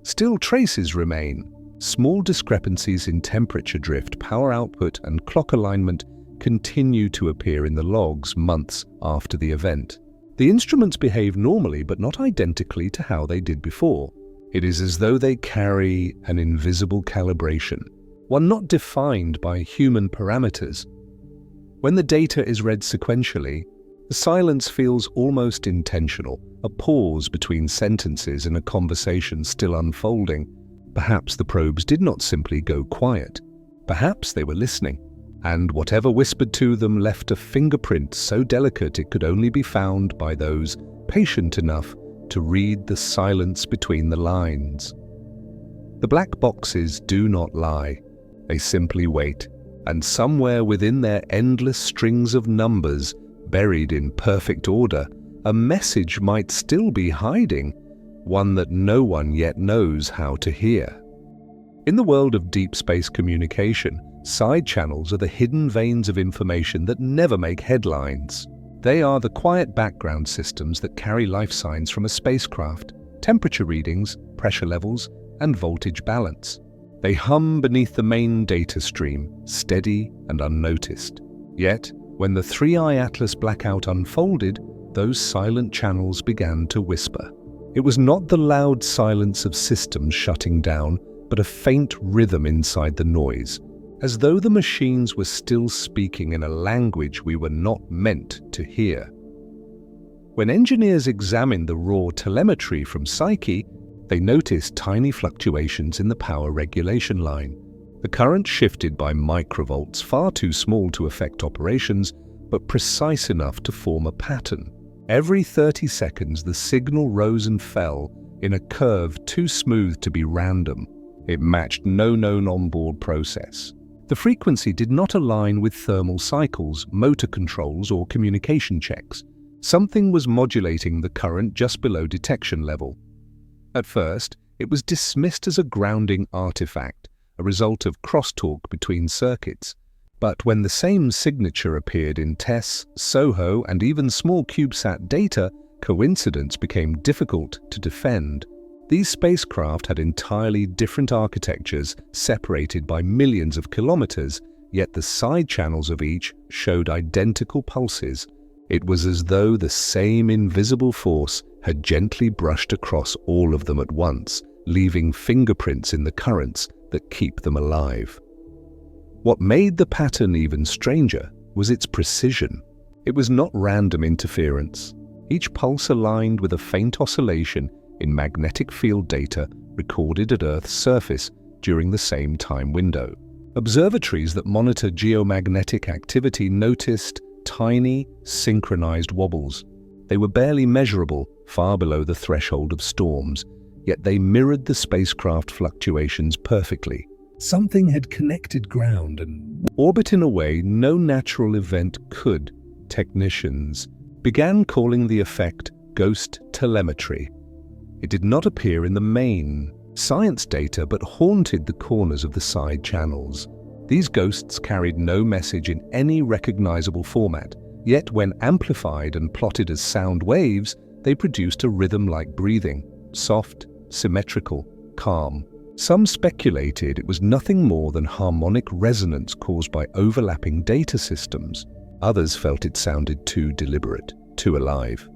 Still, traces remain. Small discrepancies in temperature drift, power output, and clock alignment continue to appear in the logs months after the event. The instruments behave normally, but not identically to how they did before. It is as though they carry an invisible calibration. one not defined by human parameters. When the data is read sequentially, the silence feels almost intentional, a pause between sentences in a conversation still unfolding. Perhaps the probes did not simply go quiet. Perhaps they were listening, and whatever whispered to them left a fingerprint so delicate it could only be found by those patient enough to read the silence between the lines. The black boxes do not lie. They simply wait, and somewhere within their endless strings of numbers, buried in perfect order, a message might still be hiding, one that no one yet knows how to hear. In the world of deep space communication, side channels are the hidden veins of information that never make headlines. They are the quiet background systems that carry life signs from a spacecraft, temperature readings, pressure levels, and voltage balance. They hum beneath the main data stream, steady and unnoticed. Yet, when the 3-eye Atlas blackout unfolded, those silent channels began to whisper. It was not the loud silence of systems shutting down, but a faint rhythm inside the noise, as though the machines were still speaking in a language we were not meant to hear. When engineers examined the raw telemetry from Psyche, they noticed tiny fluctuations in the power regulation line. The current shifted by microvolts, far too small to affect operations, but precise enough to form a pattern. Every 30 seconds, the signal rose and fell in a curve too smooth to be random. It matched no known onboard process. The frequency did not align with thermal cycles, motor controls, or communication checks. Something was modulating the current just below detection level. At first, it was dismissed as a grounding artifact, a result of crosstalk between circuits. But when the same signature appeared in TESS, SOHO, and even small CubeSat data, coincidence became difficult to defend. These spacecraft had entirely different architectures, separated by millions of kilometers, yet the side channels of each showed identical pulses. It was as though the same invisible force had gently brushed across all of them at once, leaving fingerprints in the currents that keep them alive. What made the pattern even stranger was its precision. It was not random interference. Each pulse aligned with a faint oscillation in magnetic field data recorded at Earth's surface during the same time window. Observatories that monitor geomagnetic activity noticed tiny, synchronized wobbles. They were barely measurable, far below the threshold of storms, yet they mirrored the spacecraft fluctuations perfectly. Something had connected ground and Orbit in a way no natural event could. Technicians began calling the effect ghost telemetry. It did not appear in the main science data but haunted the corners of the side channels. These ghosts carried no message in any recognizable format, yet when amplified and plotted as sound waves, they produced a rhythm like breathing, soft, symmetrical, calm. Some speculated it was nothing more than harmonic resonance caused by overlapping data systems. Others felt it sounded too deliberate, too alive.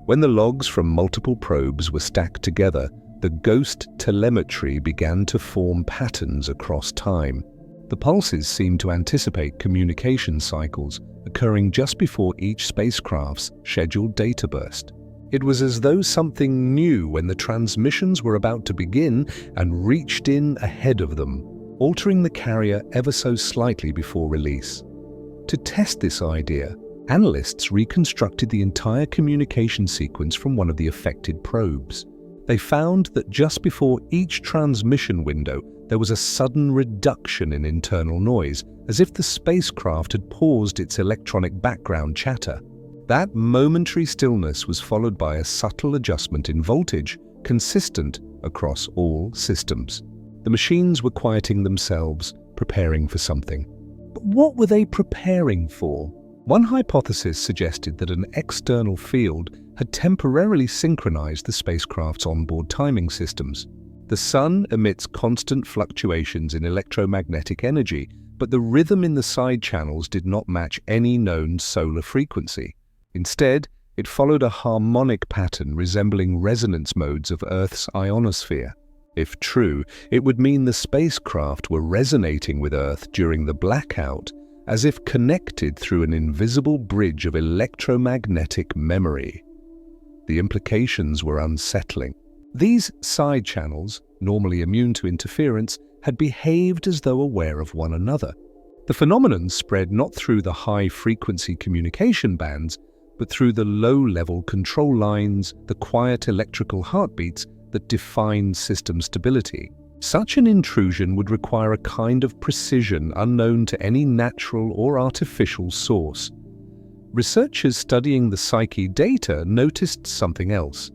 When the logs from multiple probes were stacked together, the ghost telemetry began to form patterns across time. The pulses seemed to anticipate communication cycles occurring just before each spacecraft's scheduled data burst. It was as though something knew when the transmissions were about to begin and reached in ahead of them, altering the carrier ever so slightly before release. To test this idea, analysts reconstructed the entire communication sequence from one of the affected probes. They found that just before each transmission window, there was a sudden reduction in internal noise, as if the spacecraft had paused its electronic background chatter. That momentary stillness was followed by a subtle adjustment in voltage, consistent across all systems. The machines were quieting themselves, preparing for something. But what were they preparing for? One hypothesis suggested that an external field had temporarily synchronized the spacecraft's onboard timing systems. The sun emits constant fluctuations in electromagnetic energy, but the rhythm in the side channels did not match any known solar frequency. Instead, it followed a harmonic pattern resembling resonance modes of Earth's ionosphere. If true, it would mean the spacecraft were resonating with Earth during the blackout, as if connected through an invisible bridge of electromagnetic memory. The implications were unsettling. These side channels, normally immune to interference, had behaved as though aware of one another. The phenomenon spread not through the high-frequency communication bands, but through the low-level control lines, the quiet electrical heartbeats that define system stability. Such an intrusion would require a kind of precision unknown to any natural or artificial source. Researchers studying the Psyche data noticed something else.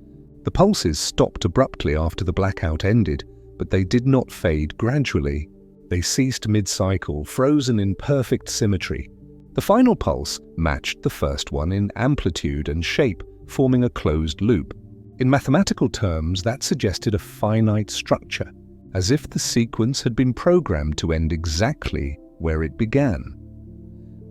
The pulses stopped abruptly after the blackout ended, but they did not fade gradually. They ceased mid-cycle, frozen in perfect symmetry. The final pulse matched the first one in amplitude and shape, forming a closed loop. In mathematical terms, that suggested a finite structure, as if the sequence had been programmed to end exactly where it began.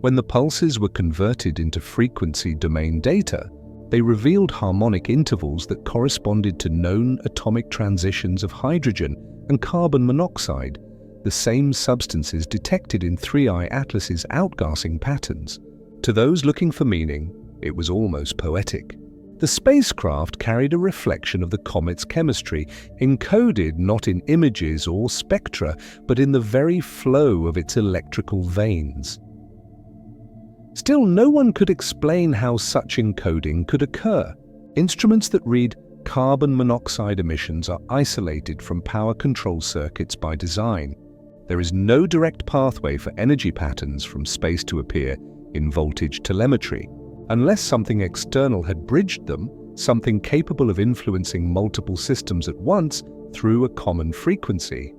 When the pulses were converted into frequency domain data, they revealed harmonic intervals that corresponded to known atomic transitions of hydrogen and carbon monoxide, the same substances detected in 3I Atlas's outgassing patterns. To those looking for meaning, it was almost poetic. The spacecraft carried a reflection of the comet's chemistry, encoded not in images or spectra, but in the very flow of its electrical veins. Still, no one could explain how such encoding could occur. Instruments that read carbon monoxide emissions are isolated from power control circuits by design. There is no direct pathway for energy patterns from space to appear in voltage telemetry, unless something external had bridged them, something capable of influencing multiple systems at once through a common frequency.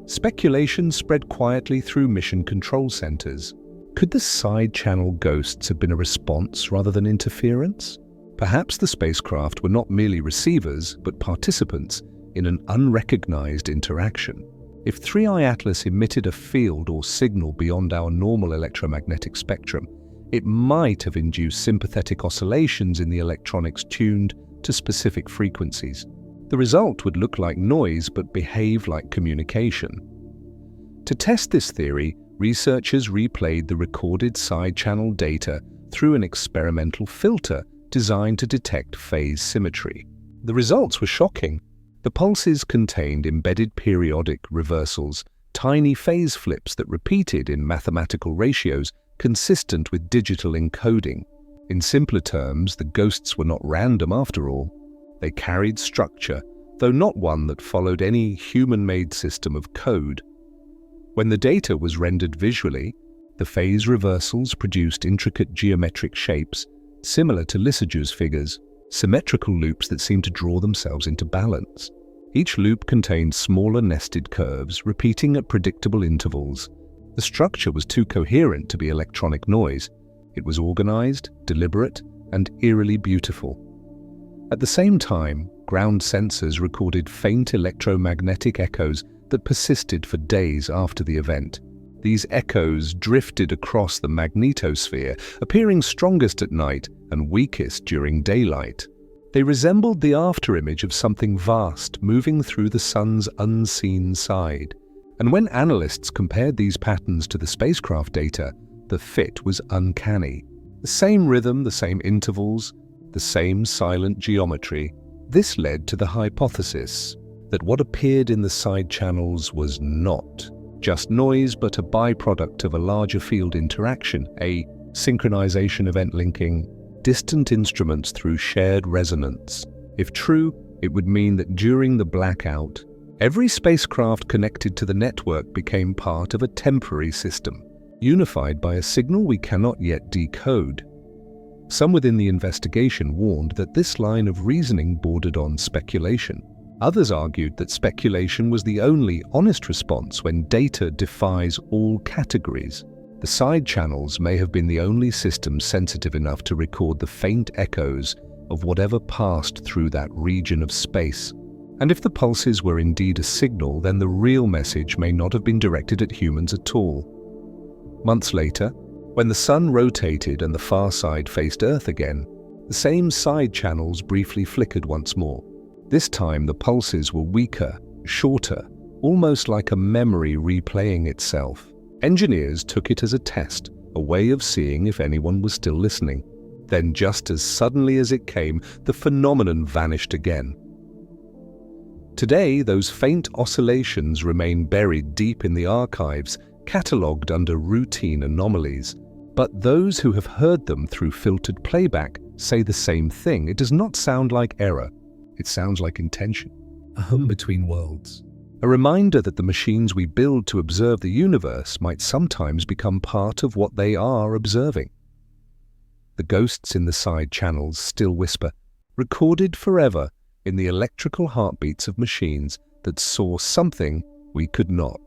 Speculation spread quietly through mission control centers. Could the side channel ghosts have been a response rather than interference? Perhaps the spacecraft were not merely receivers, but participants in an unrecognized interaction. If 3I Atlas emitted a field or signal beyond our normal electromagnetic spectrum, it might have induced sympathetic oscillations in the electronics tuned to specific frequencies. The result would look like noise but behave like communication. To test this theory, researchers replayed the recorded side-channel data through an experimental filter designed to detect phase symmetry. The results were shocking. The pulses contained embedded periodic reversals, tiny phase flips that repeated in mathematical ratios consistent with digital encoding. In simpler terms, the ghosts were not random after all. They carried structure, though not one that followed any human-made system of code. When the data was rendered visually, the phase reversals produced intricate geometric shapes, similar to Lissajous figures, symmetrical loops that seemed to draw themselves into balance. Each loop contained smaller nested curves, repeating at predictable intervals. The structure was too coherent to be electronic noise. It was organized, deliberate, and eerily beautiful. At the same time, ground sensors recorded faint electromagnetic echoes that persisted for days after the event. These echoes drifted across the magnetosphere, appearing strongest at night and weakest during daylight. They resembled the afterimage of something vast moving through the sun's unseen side. And when analysts compared these patterns to the spacecraft data, the fit was uncanny. The same rhythm, the same intervals, the same silent geometry. This led to the hypothesis that what appeared in the side channels was not just noise, but a byproduct of a larger field interaction, a synchronization event linking distant instruments through shared resonance. If true, it would mean that during the blackout, every spacecraft connected to the network became part of a temporary system, unified by a signal we cannot yet decode. Some within the investigation warned that this line of reasoning bordered on speculation. Others argued that speculation was the only honest response when data defies all categories. The side channels may have been the only system sensitive enough to record the faint echoes of whatever passed through that region of space. And if the pulses were indeed a signal, then the real message may not have been directed at humans at all. Months later, when the sun rotated and the far side faced Earth again, the same side channels briefly flickered once more. This time the pulses were weaker, shorter, almost like a memory replaying itself. Engineers took it as a test, a way of seeing if anyone was still listening. Then, just as suddenly as it came, the phenomenon vanished again. Today, those faint oscillations remain buried deep in the archives, catalogued under routine anomalies. But those who have heard them through filtered playback say the same thing. It does not sound like error. It sounds like intention. A hum between worlds. A reminder that the machines we build to observe the universe might sometimes become part of what they are observing. The ghosts in the side channels still whisper, recorded forever in the electrical heartbeats of machines that saw something we could not.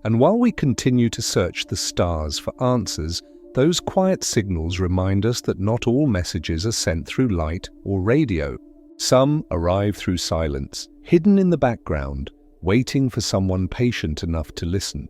And while we continue to search the stars for answers, those quiet signals remind us that not all messages are sent through light or radio. Some arrive through silence, hidden in the background, waiting for someone patient enough to listen.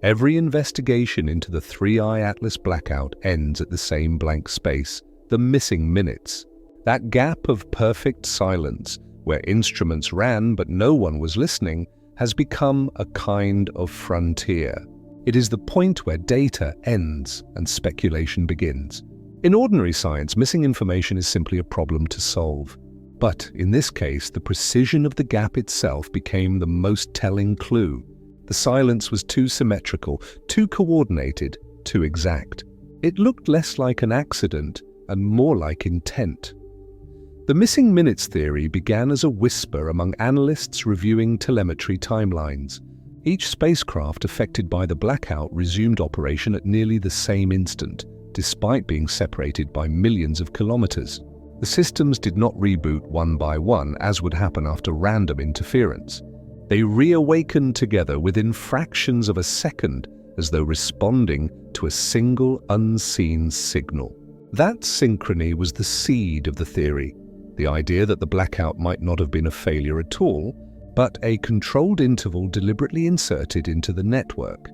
Every investigation into the 3i Atlas blackout ends at the same blank space, the missing minutes. That gap of perfect silence, where instruments ran but no one was listening, has become a kind of frontier. It is the point where data ends and speculation begins. In ordinary science, missing information is simply a problem to solve. But in this case, the precision of the gap itself became the most telling clue. The silence was too symmetrical, too coordinated, too exact. It looked less like an accident and more like intent. The missing minutes theory began as a whisper among analysts reviewing telemetry timelines. Each spacecraft affected by the blackout resumed operation at nearly the same instant, despite being separated by millions of kilometers. The systems did not reboot one by one, as would happen after random interference. They reawakened together within fractions of a second, as though responding to a single unseen signal. That synchrony was the seed of the theory, the idea that the blackout might not have been a failure at all, but a controlled interval deliberately inserted into the network.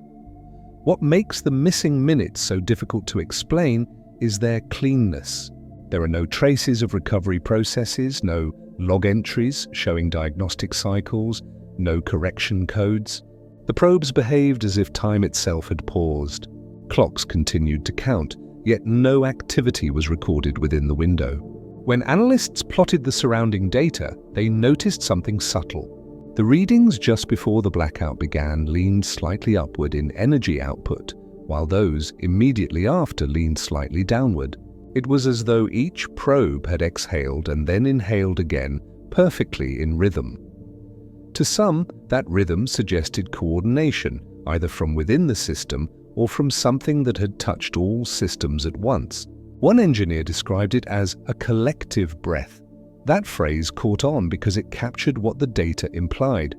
What makes the missing minutes so difficult to explain is their cleanness. There are no traces of recovery processes, no log entries showing diagnostic cycles, no correction codes. The probes behaved as if time itself had paused. Clocks continued to count, yet no activity was recorded within the window. When analysts plotted the surrounding data, they noticed something subtle. The readings just before the blackout began leaned slightly upward in energy output, while those immediately after leaned slightly downward. It was as though each probe had exhaled and then inhaled again, perfectly in rhythm. To some, that rhythm suggested coordination, either from within the system or from something that had touched all systems at once. One engineer described it as a collective breath. That phrase caught on because it captured what the data implied: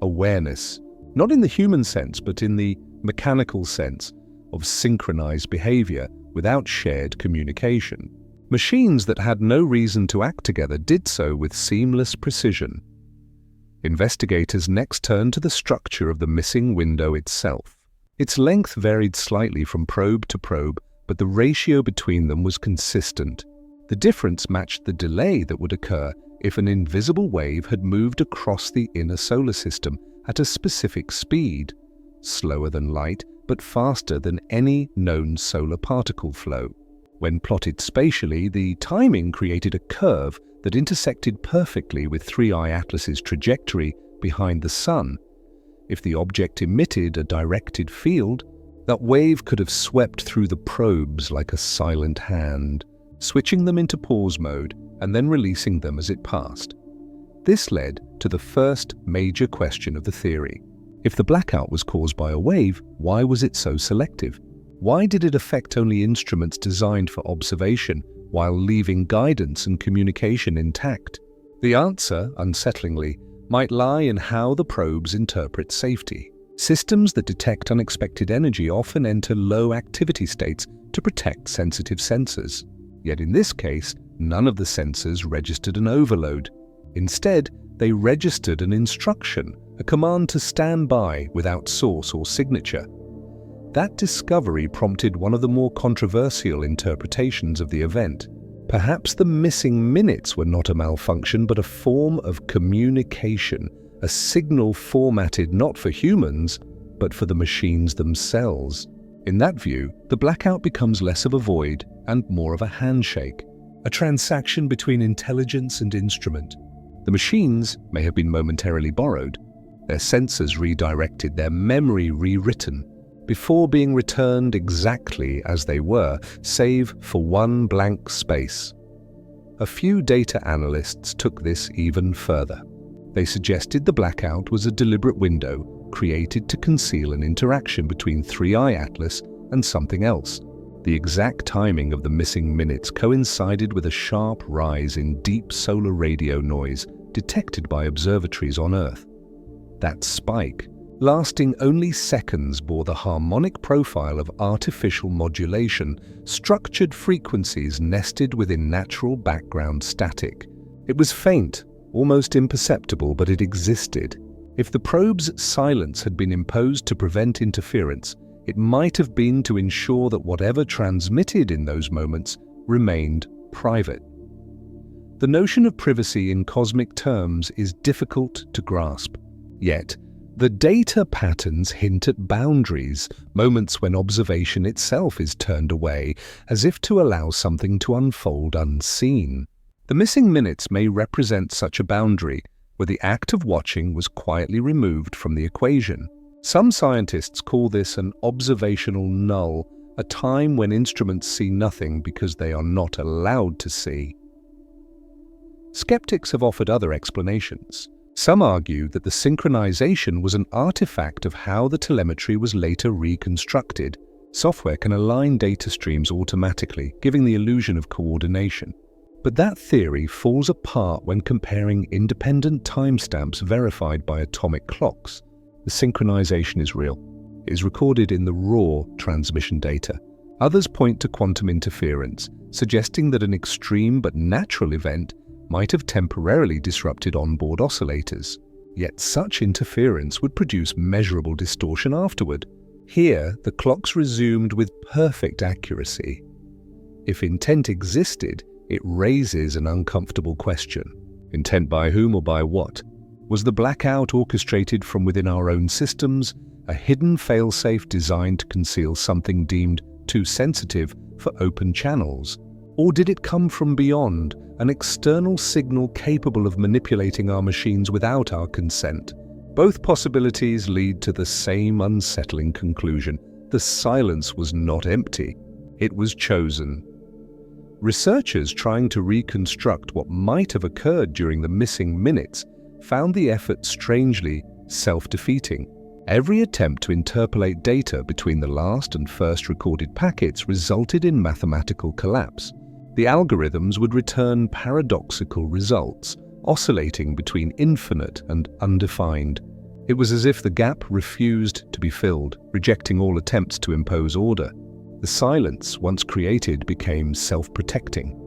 awareness, not in the human sense but in the mechanical sense of synchronized behavior without shared communication. Machines that had no reason to act together did so with seamless precision. Investigators next turned to the structure of the missing window itself. Its length varied slightly from probe to probe, but the ratio between them was consistent. The difference matched the delay that would occur if an invisible wave had moved across the inner solar system at a specific speed, slower than light, but faster than any known solar particle flow. When plotted spatially, the timing created a curve that intersected perfectly with 3i Atlas's trajectory behind the Sun. If the object emitted a directed field, that wave could have swept through the probes like a silent hand, switching them into pause mode and then releasing them as it passed. This led to the first major question of the theory. If the blackout was caused by a wave, why was it so selective? Why did it affect only instruments designed for observation while leaving guidance and communication intact? The answer, unsettlingly, might lie in how the probes interpret safety. Systems that detect unexpected energy often enter low activity states to protect sensitive sensors. Yet in this case, none of the sensors registered an overload. Instead, they registered an instruction, a command to stand by without source or signature. That discovery prompted one of the more controversial interpretations of the event. Perhaps the missing minutes were not a malfunction but a form of communication, a signal formatted not for humans, but for the machines themselves. In that view, the blackout becomes less of a void and more of a handshake, a transaction between intelligence and instrument. The machines may have been momentarily borrowed, their sensors redirected, their memory rewritten, before being returned exactly as they were, save for one blank space. A few data analysts took this even further. They suggested the blackout was a deliberate window created to conceal an interaction between 3i Atlas and something else. The exact timing of the missing minutes coincided with a sharp rise in deep solar radio noise detected by observatories on Earth. That spike, lasting only seconds, bore the harmonic profile of artificial modulation, structured frequencies nested within natural background static. It was faint, almost imperceptible, but it existed. If the probe's silence had been imposed to prevent interference, it might have been to ensure that whatever transmitted in those moments remained private. The notion of privacy in cosmic terms is difficult to grasp. Yet, the data patterns hint at boundaries, moments when observation itself is turned away, as if to allow something to unfold unseen. The missing minutes may represent such a boundary, where the act of watching was quietly removed from the equation. Some scientists call this an observational null, a time when instruments see nothing because they are not allowed to see. Skeptics have offered other explanations. Some argue that the synchronization was an artifact of how the telemetry was later reconstructed. Software can align data streams automatically, giving the illusion of coordination. But that theory falls apart when comparing independent timestamps verified by atomic clocks. The synchronization is real. It is recorded in the raw transmission data. Others point to quantum interference, suggesting that an extreme but natural event might have temporarily disrupted onboard oscillators. Yet such interference would produce measurable distortion afterward. Here, the clocks resumed with perfect accuracy. If intent existed, it raises an uncomfortable question. Intent by whom or by what? Was the blackout orchestrated from within our own systems, a hidden failsafe designed to conceal something deemed too sensitive for open channels? Or did it come from beyond, an external signal capable of manipulating our machines without our consent? Both possibilities lead to the same unsettling conclusion. The silence was not empty. It was chosen. Researchers trying to reconstruct what might have occurred during the missing minutes found the effort strangely self-defeating. Every attempt to interpolate data between the last and first recorded packets resulted in mathematical collapse. The algorithms would return paradoxical results, oscillating between infinite and undefined. It was as if the gap refused to be filled, rejecting all attempts to impose order. The silence, once created, became self-protecting.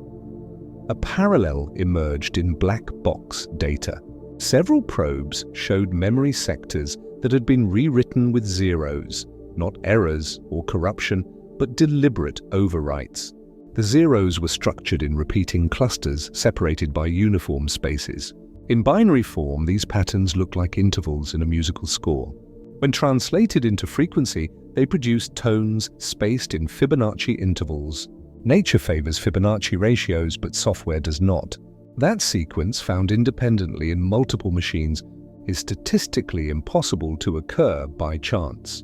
A parallel emerged in black box data. Several probes showed memory sectors that had been rewritten with zeros, not errors or corruption, but deliberate overwrites. The zeros were structured in repeating clusters separated by uniform spaces. In binary form, these patterns looked like intervals in a musical score. When translated into frequency, they produced tones spaced in Fibonacci intervals. Nature favors Fibonacci ratios, but software does not. That sequence, found independently in multiple machines, is statistically impossible to occur by chance.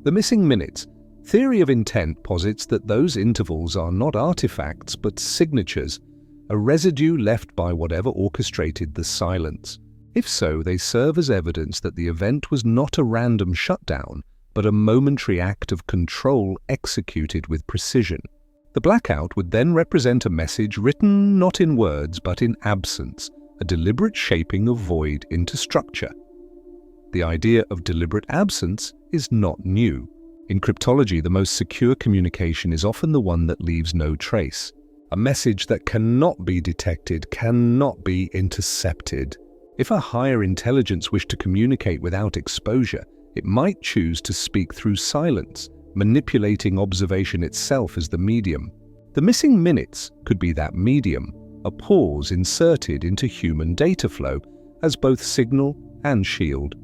The missing minutes. Theory of intent posits that those intervals are not artifacts but signatures, a residue left by whatever orchestrated the silence. If so, they serve as evidence that the event was not a random shutdown, but a momentary act of control executed with precision. The blackout would then represent a message written not in words but in absence, a deliberate shaping of void into structure. The idea of deliberate absence is not new. In cryptology, the most secure communication is often the one that leaves no trace. A message that cannot be detected, cannot be intercepted. If a higher intelligence wished to communicate without exposure, it might choose to speak through silence, manipulating observation itself as the medium. The missing minutes could be that medium, a pause inserted into human data flow, as both signal and shield.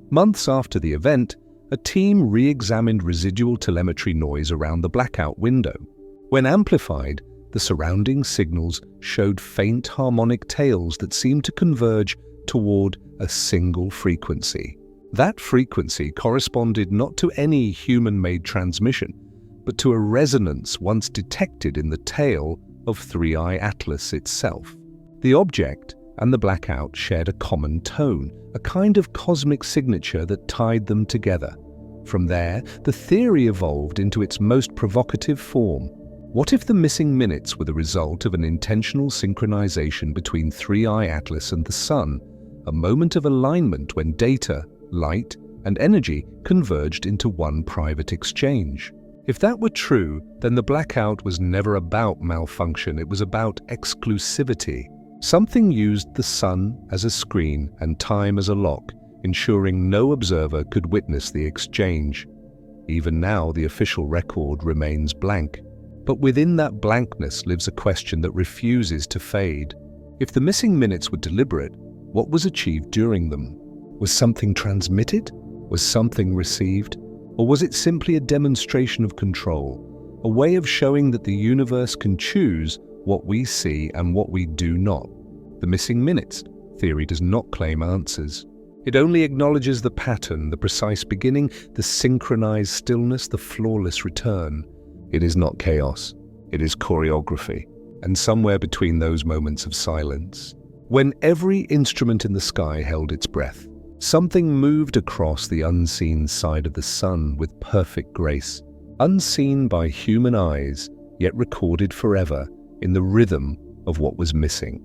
Months after the event, a team re-examined residual telemetry noise around the blackout window. When amplified, the surrounding signals showed faint harmonic tails that seemed to converge toward a single frequency. That frequency corresponded not to any human-made transmission, but to a resonance once detected in the tail of 3i Atlas itself. The object and the blackout shared a common tone, a kind of cosmic signature that tied them together. From there, the theory evolved into its most provocative form. What if the missing minutes were the result of an intentional synchronization between 3i Atlas and the Sun, a moment of alignment when data, light, and energy converged into one private exchange? If that were true, then the blackout was never about malfunction, it was about exclusivity. Something used the Sun as a screen and time as a lock, ensuring no observer could witness the exchange. Even now, the official record remains blank. But within that blankness lives a question that refuses to fade. If the missing minutes were deliberate, what was achieved during them? Was something transmitted? Was something received? Or was it simply a demonstration of control, a way of showing that the universe can choose what we see and what we do not? The missing minutes theory does not claim answers. It only acknowledges the pattern, the precise beginning, the synchronized stillness, the flawless return. It is not chaos, it is choreography. And somewhere between those moments of silence, when every instrument in the sky held its breath, something moved across the unseen side of the Sun with perfect grace, unseen by human eyes, yet recorded forever in the rhythm of what was missing.